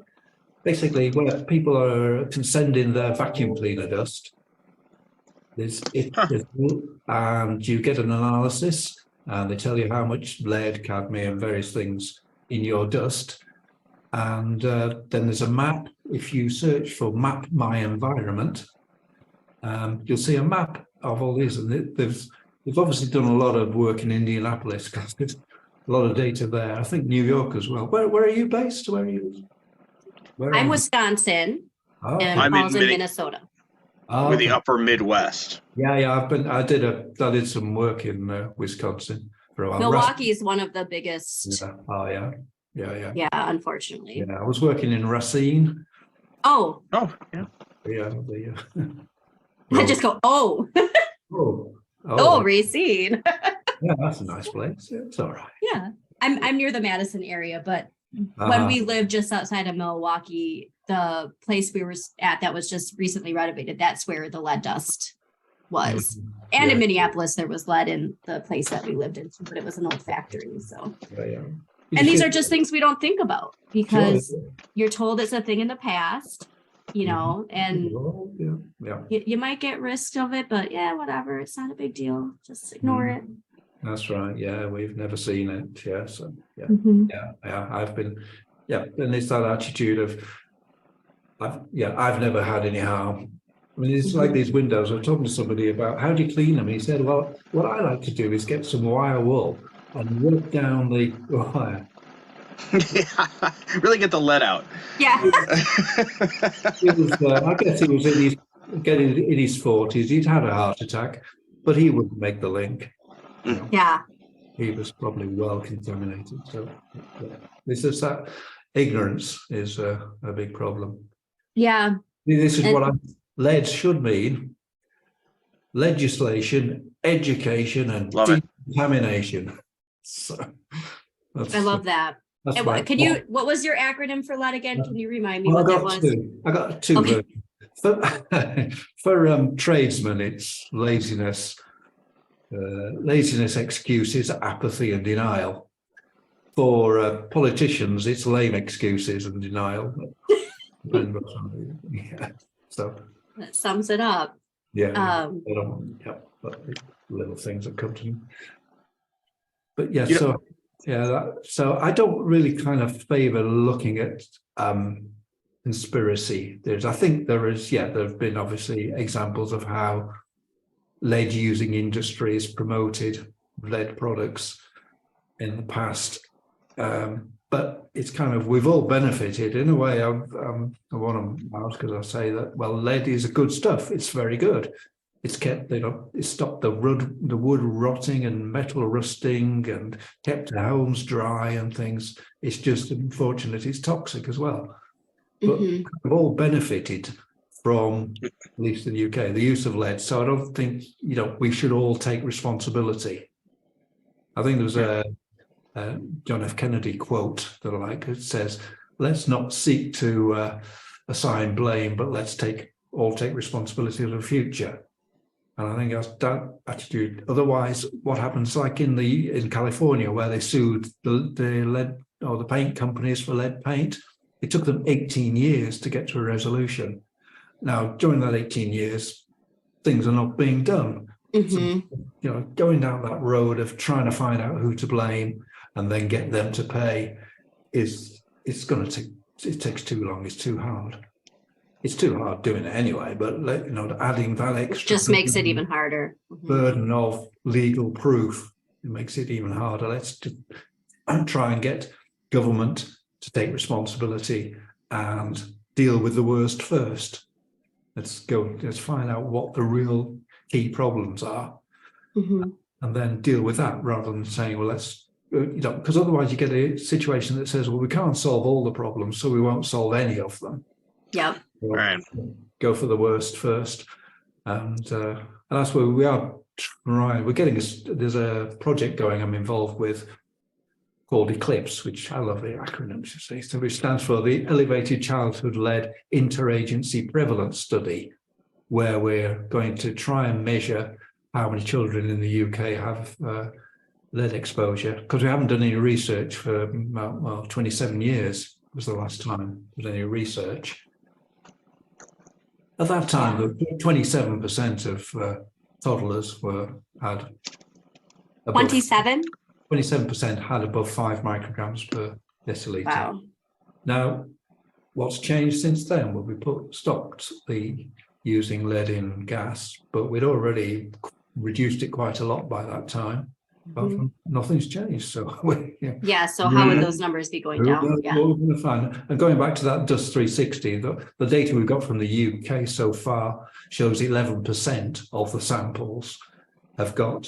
Basically, where people can send in their vacuum cleaner dust. And you get an analysis, and they tell you how much lead, cadmium, various things in your dust. And then there's a map. If you search for Map My Environment, you'll see a map of all these. And they've obviously done a lot of work in Indianapolis, because there's a lot of data there. I think New York as well. Where are you based? Where are you? I'm Wisconsin, and I'm Paul's in in Minnesota. With the upper Midwest. I did some work in Wisconsin for a while. Milwaukee is one of the biggest. Yeah. Unfortunately. I was working in Racine. Oh, Yeah. I just go, oh, Racine. That's a nice place. It's all right. Yeah, I'm near the Madison area, but when we lived just outside of Milwaukee, the place we were at that was just recently renovated, that's where the lead dust was. And in Minneapolis, there was lead in the place that we lived in, but it was an old factory. So, and these are just things we don't think about, because you're told it's a thing in the past, and you might get risk of it, but whatever, it's not a big deal. Just ignore it. That's right. Yeah, we've never seen it. Yeah, so I've been, and it's that attitude of, I've never had any harm. I mean, it's like these windows. I was talking to somebody about how do you clean them. He said, well, what I like to do is get some wire wool and rub down the wire. Really get the lead out. Yeah. I guess he was in his 40s. He'd had a heart attack, but he wouldn't make the link. Yeah. He was probably well contaminated. So this is that ignorance is a big problem. Yeah. This is what lead should mean: legislation, education, and decontamination. So I love that. What was your acronym for lead again? Can you remind me what that was? I got two versions. For tradesmen, it's laziness, excuses, apathy, and denial. For politicians, it's lame excuses and denial. So that sums it up. Little things that come to me. But so I don't really kind of favor looking at conspiracy. I think there have been obviously examples of how lead using industries promoted lead products in the past. but it's kind of, we've all benefited in a way. I want to out because I say that, well, lead is a good stuff. It's very good. It's kept, it's stopped the wood rotting and metal rusting and kept the homes dry and things. It's just unfortunate it's toxic as well. But we've all benefited from, at least in the UK, the use of lead. So I don't think, we should all take responsibility. I think there was a John F. Kennedy quote that I like. It says, let's not seek to assign blame, but let's all take responsibility for the future. And I think that's that attitude. Otherwise, what happens, like in California, where they sued the lead or the paint companies for lead paint, it took them 18 years to get to a resolution. Now, during that 18 years, things are not being done. So, going down that road of trying to find out who to blame and then get them to pay it takes too long. It's too hard. It's too hard doing it anyway, but adding that extra just makes it even harder. Burden of legal proof, it makes it even harder. Let's try and get government to take responsibility and deal with the worst first. Let's find out what the real key problems are, and then deal with that rather than saying, well, let's, because otherwise you get a situation that says, well, we can't solve all the problems, so we won't solve any of them. Yeah. Right. Go for the worst first. And that's where we are trying. There's a project going I'm involved with called ECLIPSE, which I love the acronym, which stands for the Elevated Childhood Lead Interagency Prevalence Study, where we're going to try and measure how many children in the UK have lead exposure, because we haven't done any research for 27 years was the last time there was any research. At that time, 27% of toddlers had 27% had above 5 micrograms per deciliter. Wow. Now, what's changed since then? Well, we stopped using lead in gas, but we'd already reduced it quite a lot by that time. But nothing's changed. So so how would those numbers be going down? Yeah. What we're going to find, and going back to that Dust 360, the data we've got from the UK so far shows 11% of the samples have got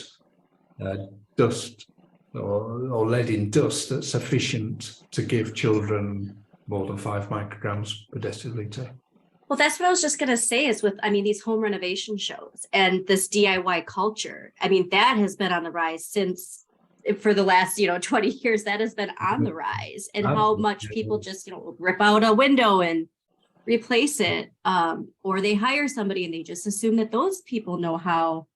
dust or lead in dust that's sufficient to give children more than 5 micrograms per deciliter. Well, that's what I was just going to say is these home renovation shows and this DIY culture. That has been on the rise for the last, 20 years, that has been on the rise, and how much people just, rip out a window and replace it, or they hire somebody and they just assume that those people know how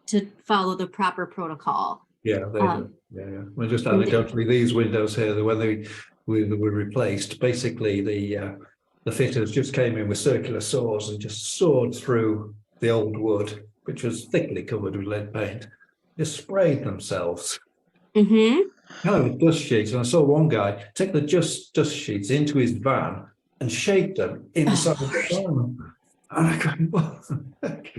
to follow the proper protocol. Yeah, We're just anecdotally, these windows here, when they were replaced, basically the fitters just came in with circular saws and just sawed through the old wood, which was thickly covered with lead paint, just sprayed themselves. Kind of dust sheets. And I saw one guy take the dust sheets into his van and shake them inside the van. And I go, what the heck?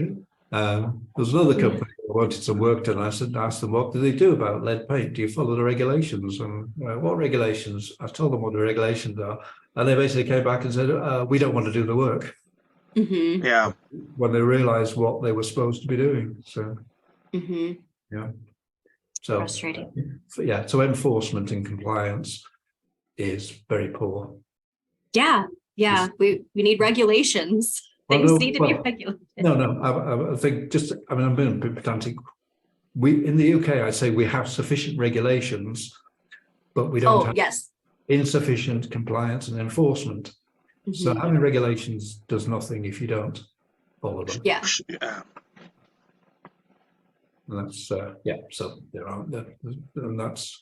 There was another company who wanted some work done. I asked them, what do they do about lead paint? Do you follow the regulations? And what regulations? I told them what the regulations are. And they basically came back and said, we don't want to do the work. Yeah. When they realized what they were supposed to be doing. So, yeah. So, frustrating. So enforcement and compliance is very poor. Yeah. We need regulations. Things need to be regulated. No, I think I'm being a bit pedantic. In the UK, I say we have sufficient regulations, but we don't have insufficient compliance and enforcement. So having regulations does nothing if you don't follow them. Yeah. And that's so there are, and that's.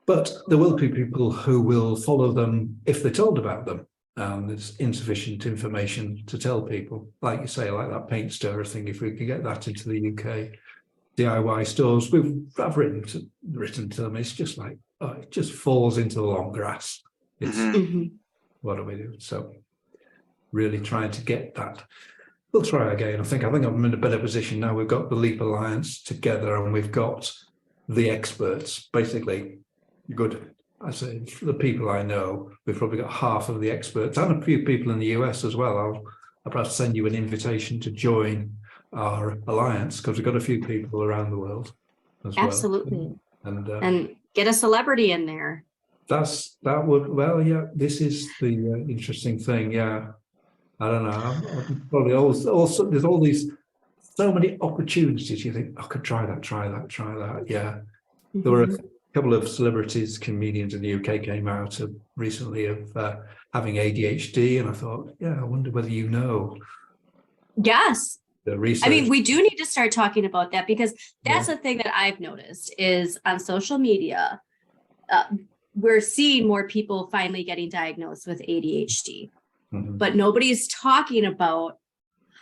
But there will be people who will follow them if they're told about them. There's insufficient information to tell people, like you say, like that paint stirrer thing. If we can get that into the UK DIY stores, I've written to them. It's just like it just falls into the long grass. It's what do we do? So really trying to get that. We'll try again. I think I'm in a better position now. We've got the Leap Alliance together, and we've got the experts. Basically, good I say for the people I know, we've probably got half of the experts and a few people in the US as well. I'll perhaps send you an invitation to join our alliance because we've got a few people around the world as well. Absolutely. And Get a celebrity in there. that would, well, yeah, this is the interesting thing. Yeah. I don't know. I'm probably also there's all these so many opportunities. You think I could try that. Yeah. There were a couple of celebrities, comedians in the UK came out recently of having ADHD, and I thought, yeah, I wonder whether you know Yes. the research. I mean, we do need to start talking about that because that's the thing that I've noticed is on social media, we're seeing more people finally getting diagnosed with ADHD, but nobody's talking about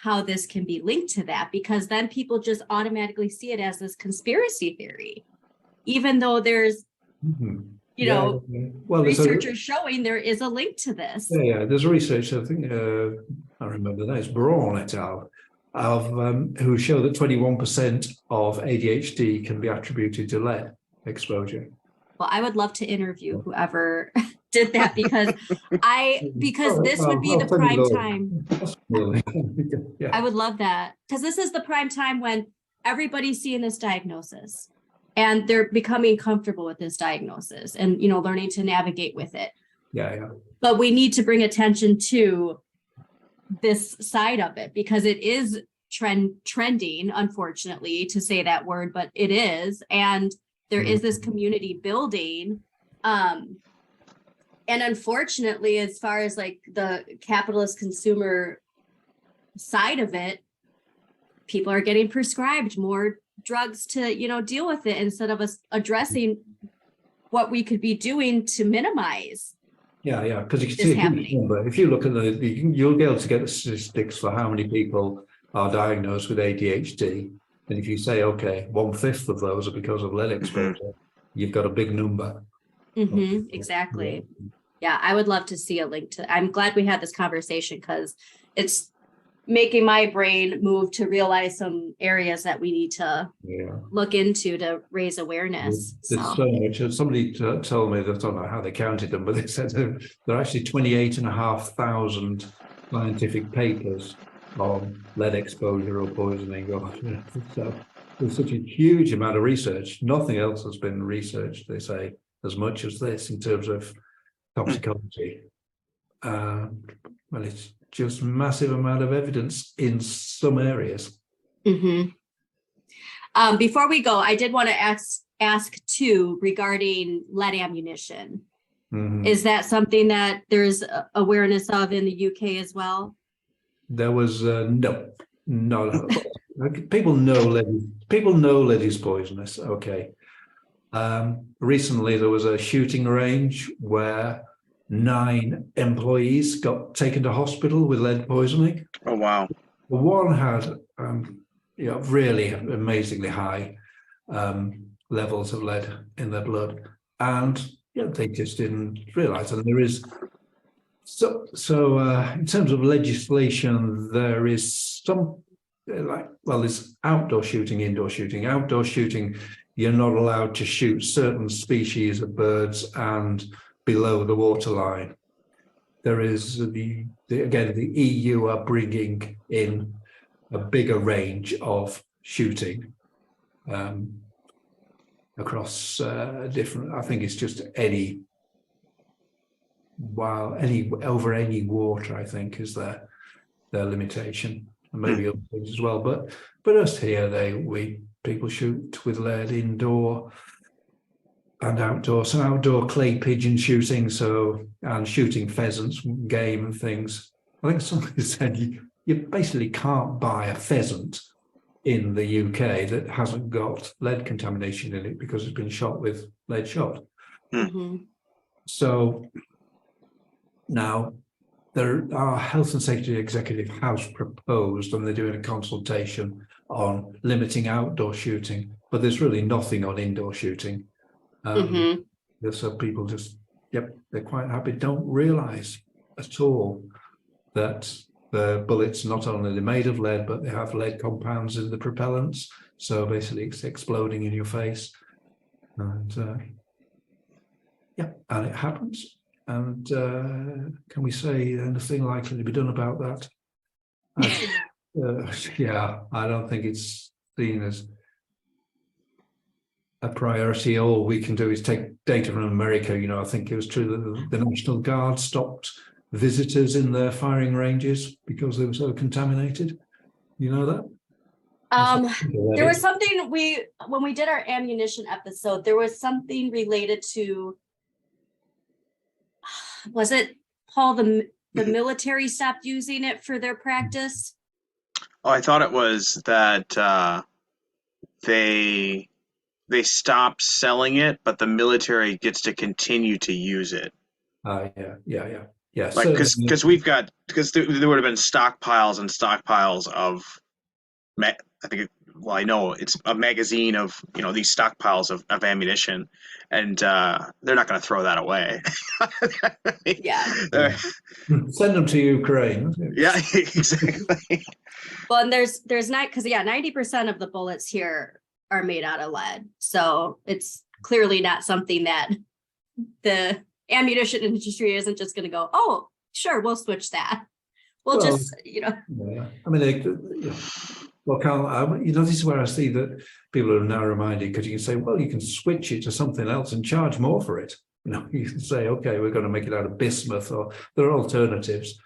how this can be linked to that, because then people just automatically see it as this conspiracy theory, even though there's, you know, well, researchers showing there is a link to this. Yeah, there's research, I think, I remember that, it's Braun et al., who show that 21% of ADHD can be attributed to lead exposure. Well, I would love to interview whoever did that because this would be the prime time. Yeah. I would love that because this is the prime time when everybody's seeing this diagnosis and they're becoming comfortable with this diagnosis and, you know, learning to navigate with it. Yeah. But we need to bring attention to this side of it because it is trending, unfortunately, to say that word, but it is. And there is this community building. And unfortunately, as far as like the capitalist consumer side of it, people are getting prescribed more drugs to, you know, deal with it instead of us addressing what we could be doing to minimize. Yeah, because you can see a huge number. If you look at you'll be able to get the statistics for how many people are diagnosed with ADHD. And if you say, okay, 1/5 of those are because of lead exposure, you've got a big number. Exactly. Yeah, I would love to see a link to. I'm glad we had this conversation because it's making my brain move to realize some areas that we need to look into to raise awareness. There's so much. Somebody told me that, I don't know how they counted them, but they said there are actually 28,500 scientific papers on lead exposure or poisoning. So there's such a huge amount of research. Nothing else has been researched, they say, as much as this in terms of toxicology. Well, it's just massive amount of evidence in some areas. Before we go, I did want to ask too regarding lead ammunition. Is that something that there's awareness of in the UK as well? There was no. People know lead. People know lead is poisonous. Okay. Recently, there was a shooting range where 9 employees got taken to hospital with lead poisoning. Oh wow! One had, really amazingly high levels of lead in their blood, and they just didn't realize. And there is so in terms of legislation, there is some there's outdoor shooting, indoor shooting. Outdoor shooting, you're not allowed to shoot certain species of birds and below the waterline. There is the EU are bringing in a bigger range of shooting across different. I think it's just any over any water. I think is their limitation, and maybe other things as well. But us here, people shoot with lead indoor and outdoor. So outdoor clay pigeon shooting, and shooting pheasants, game and things. I think somebody said you basically can't buy a pheasant in the UK that hasn't got lead contamination in it because it's been shot with lead shot. So now our Health and Safety Executive has proposed, and they're doing a consultation on limiting outdoor shooting, but there's really nothing on indoor shooting. So people just, they're quite happy, don't realize at all that the bullets not only are made of lead, but they have lead compounds in the propellants. So basically it's exploding in your face. And Yeah, and it happens. And can we say anything likely to be done about that? Yeah, I don't think it's seen as a priority. All we can do is take data from America. I think it was true that the National Guard stopped visitors in their firing ranges because they were so contaminated. You know that? There was something when we did our ammunition episode, there was something related to, was it, Paul, the military stopped using it for their practice? Oh, I thought it was that they stopped selling it, but the military gets to continue to use it. Yeah. Like because there would have been stockpiles and stockpiles of, I know it's a magazine of these stockpiles of ammunition, and they're not going to throw that away. Yeah. Send them to Ukraine. Yeah, exactly. Well, and there's not, because 90% of the bullets here are made out of lead, so it's clearly not something that the ammunition industry isn't just going to go, oh, sure, we'll switch that. Well, just Yeah. I mean, well, Carl, this is where I see that people are narrow-minded, because you can say, well, you can switch it to something else and charge more for it. You can say, okay, we're going to make it out of bismuth, or there are alternatives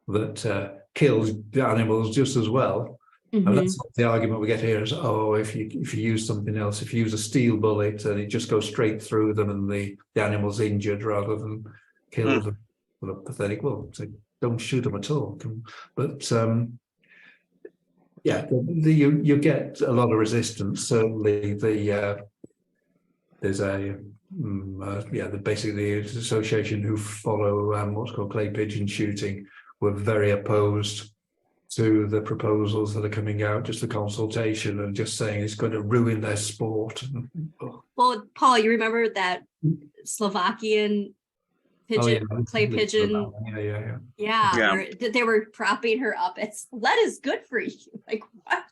that kill the animals just as well. Mm-hmm. And that's the argument we get here is, if you use something else, if you use a steel bullet and it just goes straight through them and the animal's injured rather than killed, well, pathetic. Well, so don't shoot them at all. But you get a lot of resistance. Certainly, there's basically the association who follow what's called clay pigeon shooting were very opposed to the proposals that are coming out, just the consultation, and just saying it's going to ruin their sport. Well, Paul, you remember that Slovakian pigeon, clay pigeon? Yeah. Where they were propping her up. It's lead is good for you. Like, what?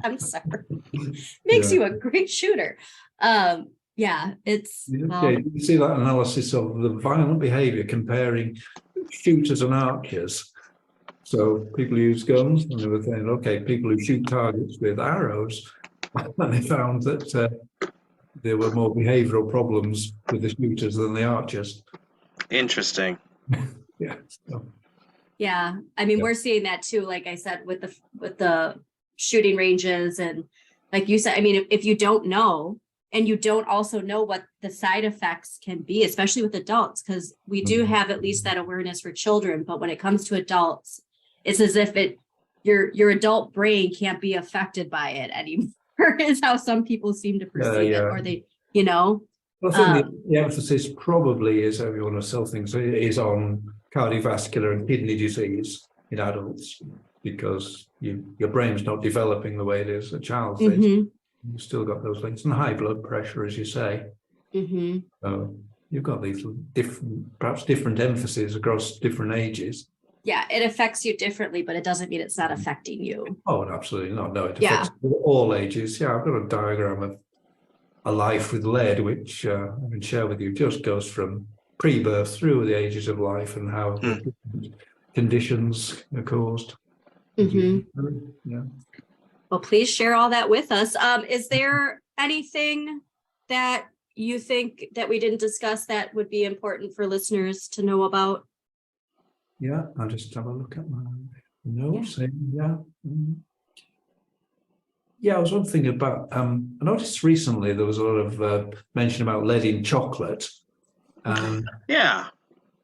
I'm sorry. Makes you a great shooter. It's you see that analysis of the violent behavior comparing shooters and archers. So people use guns, and they were saying, okay, people who shoot targets with arrows, and they found that there were more behavioral problems with the shooters than the archers. Interesting. Yeah. Yeah, I mean, we're seeing that too. Like I said, with the shooting ranges, and like you said, I mean, if you don't know, and you don't also know what the side effects can be, especially with adults, because we do have at least that awareness for children, but when it comes to adults, it's as if your adult brain can't be affected by it anymore, is how some people seem to perceive it, or they, Well, I think the emphasis probably is, if you want to sell things, is on cardiovascular and kidney disease in adults, because your brain's not developing the way it is a child's. You've still got those links, and high blood pressure, as you say. So you've got these perhaps different emphases across different ages. Yeah, it affects you differently, but it doesn't mean it's not affecting you. Oh, absolutely not. No, it affects all ages. Yeah, I've got a diagram of a life with lead, which I can share with you, just goes from pre-birth through the ages of life and how conditions are caused. Yeah. Well, please share all that with us. Is there anything that you think that we didn't discuss that would be important for listeners to know about? Yeah, I'll just have a look at my notes. Yeah, I was one thing about, I noticed recently there was a lot of mention about lead in chocolate. Yeah.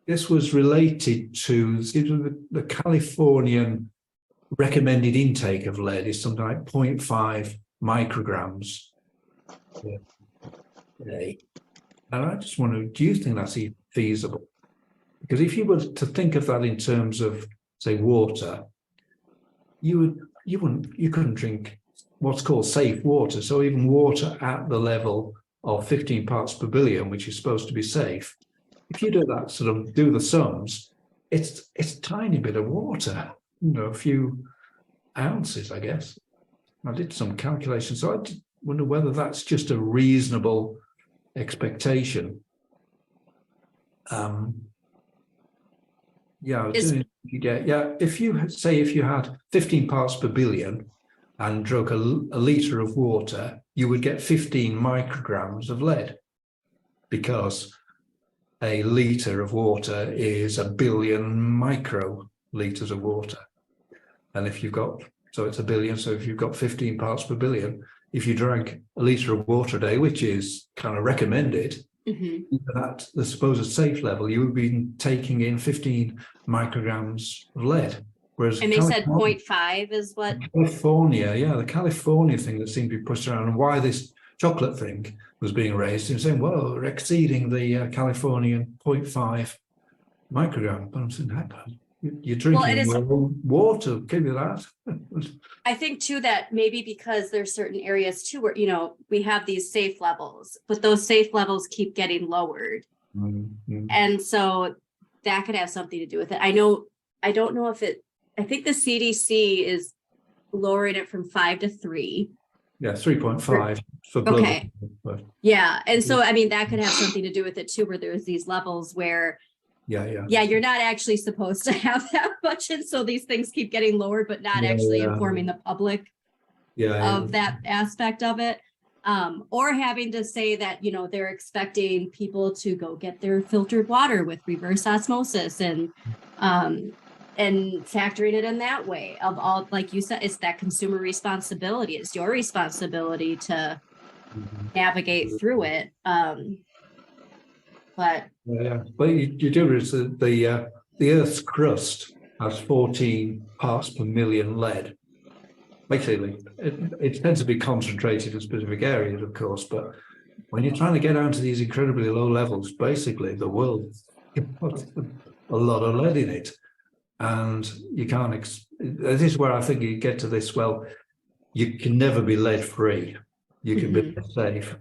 This was related to the Californian recommended intake of lead is something like 0.5 micrograms per day. And I just wonder, do you think that's feasible? Because if you were to think of that in terms of, say, water, you couldn't drink what's called safe water. So even water at the level of 15 parts per billion, which is supposed to be safe, if you do that, sort of do the sums, it's a tiny bit of water, a few ounces, I guess. I did some calculations, so I wonder whether that's just a reasonable expectation. Yeah, Is- if you had 15 parts per billion and drank a litre of water, you would get 15 micrograms of lead, because a litre of water is a billion microliters of water. And if you've got, so it's a billion, so if you've got 15 parts per billion, if you drank a litre of water a day, which is kind of recommended, Mhm. even at the supposed safe level, you would be taking in 15 micrograms of lead. Whereas And they said 0.5 is what, the California thing that seemed to be pushed around, and why this chocolate thing was being raised, and saying, well, we're exceeding the Californian 0.5 microgram. But I'm saying, heck, you're drinking it is- your own water, give you that. I think too, that maybe because there's certain areas too where, you know, we have these safe levels, but those safe levels keep getting lowered. Mhm. And so that could have something to do with it. I don't know if I think the CDC is lowering it from 5 to 3. Yeah, 3.5 for global. Okay. But Yeah. And so, I mean, that could have something to do with it too, where there's these levels where, yeah, you're not actually supposed to have that much. And so these things keep getting lowered, but not Yeah, actually yeah. informing the public yeah, of that aspect of it. Or having to say that, you know, they're expecting people to go get their filtered water with reverse osmosis and factoring it in that way of all, like you said, it's that consumer responsibility. It's your responsibility to Mhm. navigate through it. But Yeah, but you do realize that the Earth's crust has 14 parts per million lead. Basically, it tends to be concentrated in specific areas, of course, but when you're trying to get down to these incredibly low levels, basically the world has a lot of lead in it, and you can't. This is where I think you get to this. Well, you can never be lead free. You can be safe.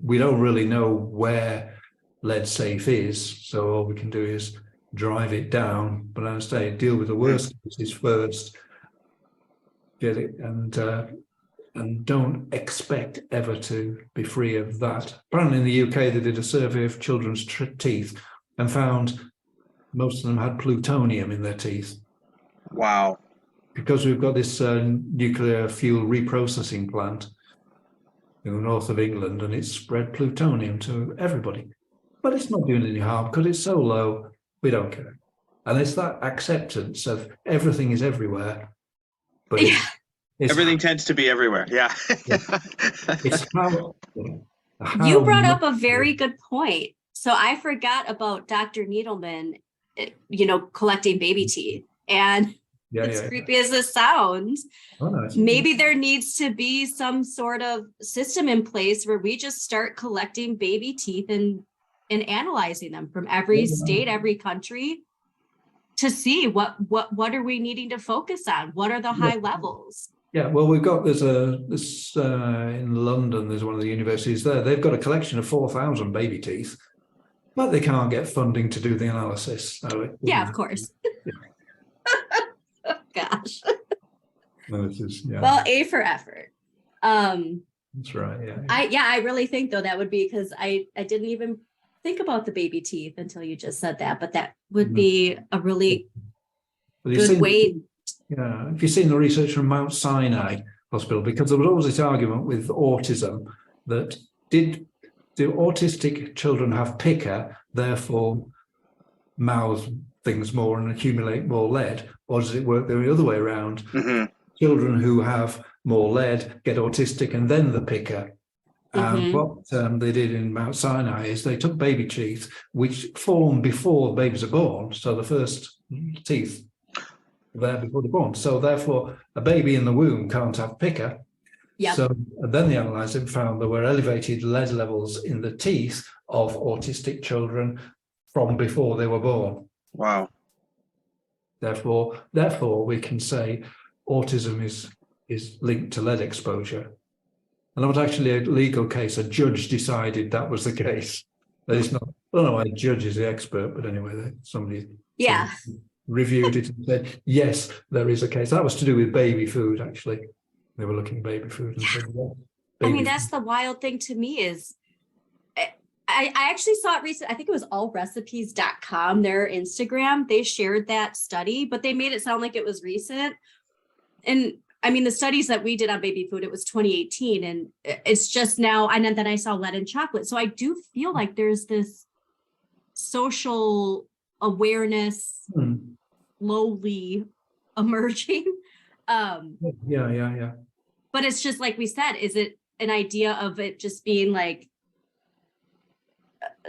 We don't really know where lead safe is, so all we can do is drive it down. But I say deal with the worst cases first, get it, and don't expect ever to be free of that. Apparently, in the UK, they did a survey of children's teeth and found most of them had plutonium in their teeth. Wow. Because we've got this nuclear fuel reprocessing plant in the north of England, and it's spread plutonium to everybody. But it's not doing any harm because it's so low, we don't care. And it's that acceptance of everything is everywhere. But it's Everything tends to be everywhere. Yeah. it's how you brought up a very good point. So I forgot about Dr. Needleman, you know, collecting baby teeth. And as creepy as this sounds, maybe there needs to be some sort of system in place where we just start collecting baby teeth and analyzing them from every state, every country, to see what are we needing to focus on? What are the high levels? Yeah, well, we've got this in London. There's one of the universities there. They've got a collection of 4,000 baby teeth, but they can't get funding to do the analysis. So yeah, of course. Gosh. No, yeah. Well, A for effort. That's right. Yeah. I really think though that would be, because I didn't even think about the baby teeth until you just said that, but that would be a really good way. Yeah, if you've seen the research from Mount Sinai Hospital, because there was always this argument with autism that do autistic children have picker, therefore mouth things more and accumulate more lead, or does it work the other way around? Mm-hmm. Children who have more lead get autistic and then the picker. And what they did in Mount Sinai is they took baby teeth, which form before babies are born. So the first teeth there before they're born. So therefore, a baby in the womb can't have picker. Yep. So then they analysed and found there were elevated lead levels in the teeth of autistic children from before they were born. Wow. Therefore, we can say autism is linked to lead exposure. And it was actually a legal case. A judge decided that was the case. That it's not. I don't know why a judge is the expert, but anyway, somebody reviewed it and said, yes, there is a case. That was to do with baby food, actually. They were looking at baby food and said, yeah, I mean, that's the wild thing to me is I actually saw it recently. I think it was allrecipes.com, their Instagram. They shared that study, but they made it sound like it was recent. And I mean, the studies that we did on baby food, it was 2018, and it's just now. And then I saw lead in chocolate. So I do feel like there's this social awareness slowly emerging. Yeah. But it's just like we said, is it an idea of it just being like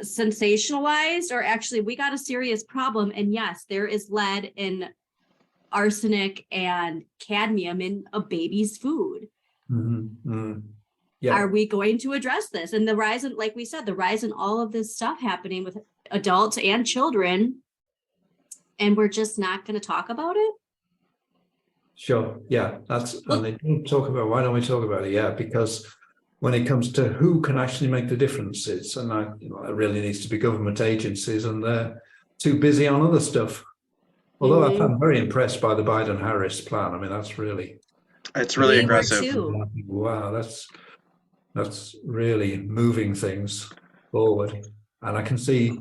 sensationalized, or actually we got a serious problem? And yes, there is lead and arsenic and cadmium in a baby's food. Yeah. Are we going to address this? And the rise in, like we said, the rise in all of this stuff happening with adults and children, and we're just not going to talk about it? Sure. Yeah, and they don't talk about, why don't we talk about it? Yeah, because when it comes to who can actually make the differences, and it really needs to be government agencies, and they're too busy on other stuff. Although I'm very impressed by the Biden-Harris plan. I mean, it's really aggressive. Too. Wow, that's really moving things forward. And I can see,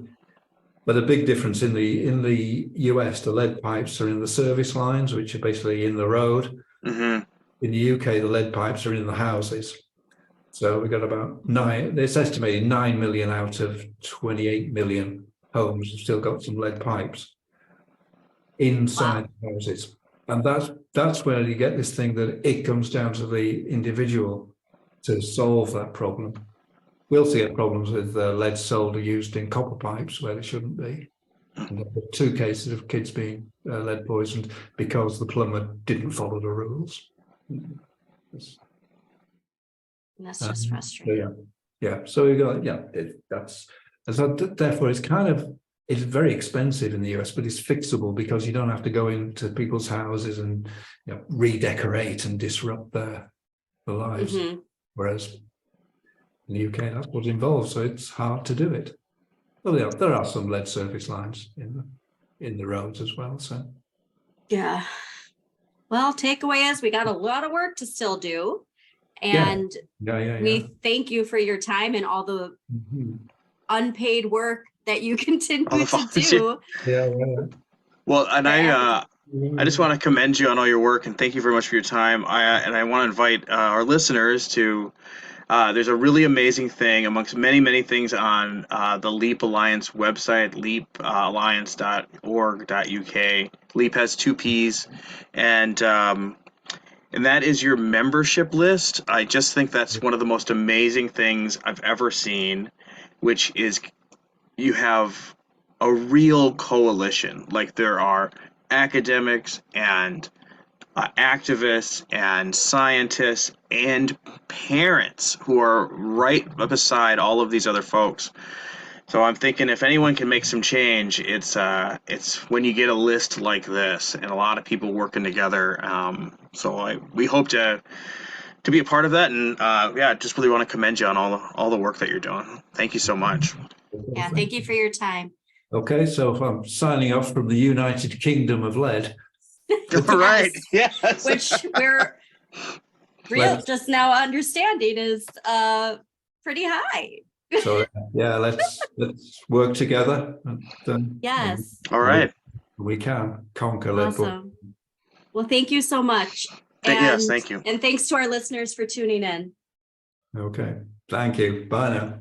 but a big difference in the US, the lead pipes are in the service lines, which are basically in the road. In the UK, the lead pipes are in the houses. So we've got about it's estimated 9 million out of 28 million homes have still got some lead pipes inside houses. And that's where you get this thing that it comes down to the individual to solve that problem. We also get problems with lead solder used in copper pipes where they shouldn't be. And there were 2 cases of kids being lead poisoned because the plumber didn't follow the rules. That's just frustrating. Yeah. So we got therefore it's very expensive in the US, but it's fixable because you don't have to go into people's houses and redecorate and disrupt their lives. Whereas in the UK, that's what's involved, so it's hard to do it. Well, there are some lead service lines in the roads as well. So yeah. Well, takeaway is we got a lot of work to still do. And we thank you for your time and all the unpaid work that you continue to do. Yeah. Well, and I just want to commend you on all your work, and thank you very much for your time. I want to invite our listeners to. There's a really amazing thing amongst many, many things on the LEAP Alliance website, leapalliance.org.uk. LEAP has 2 P's, and that is your membership list. I just think that's one of the most amazing things I've ever seen, which is you have a real coalition. Like, there are academics and activists and scientists and parents who are right beside all of these other folks. So I'm thinking if anyone can make some change, it's when you get a list like this and a lot of people working together. So we hope to be a part of that, and just really want to commend you on all the work that you're doing. Thank you so much. Yeah, thank you for your time. Okay, so if I'm signing off from the United Kingdom of Lead. Right. Yes. Which we're just now understanding is pretty high. So let's work together. And, yes. All right. We can conquer lead. Awesome. Well, thank you so much. Yes, thank you. And thanks to our listeners for tuning in. Okay. Thank you. Bye now.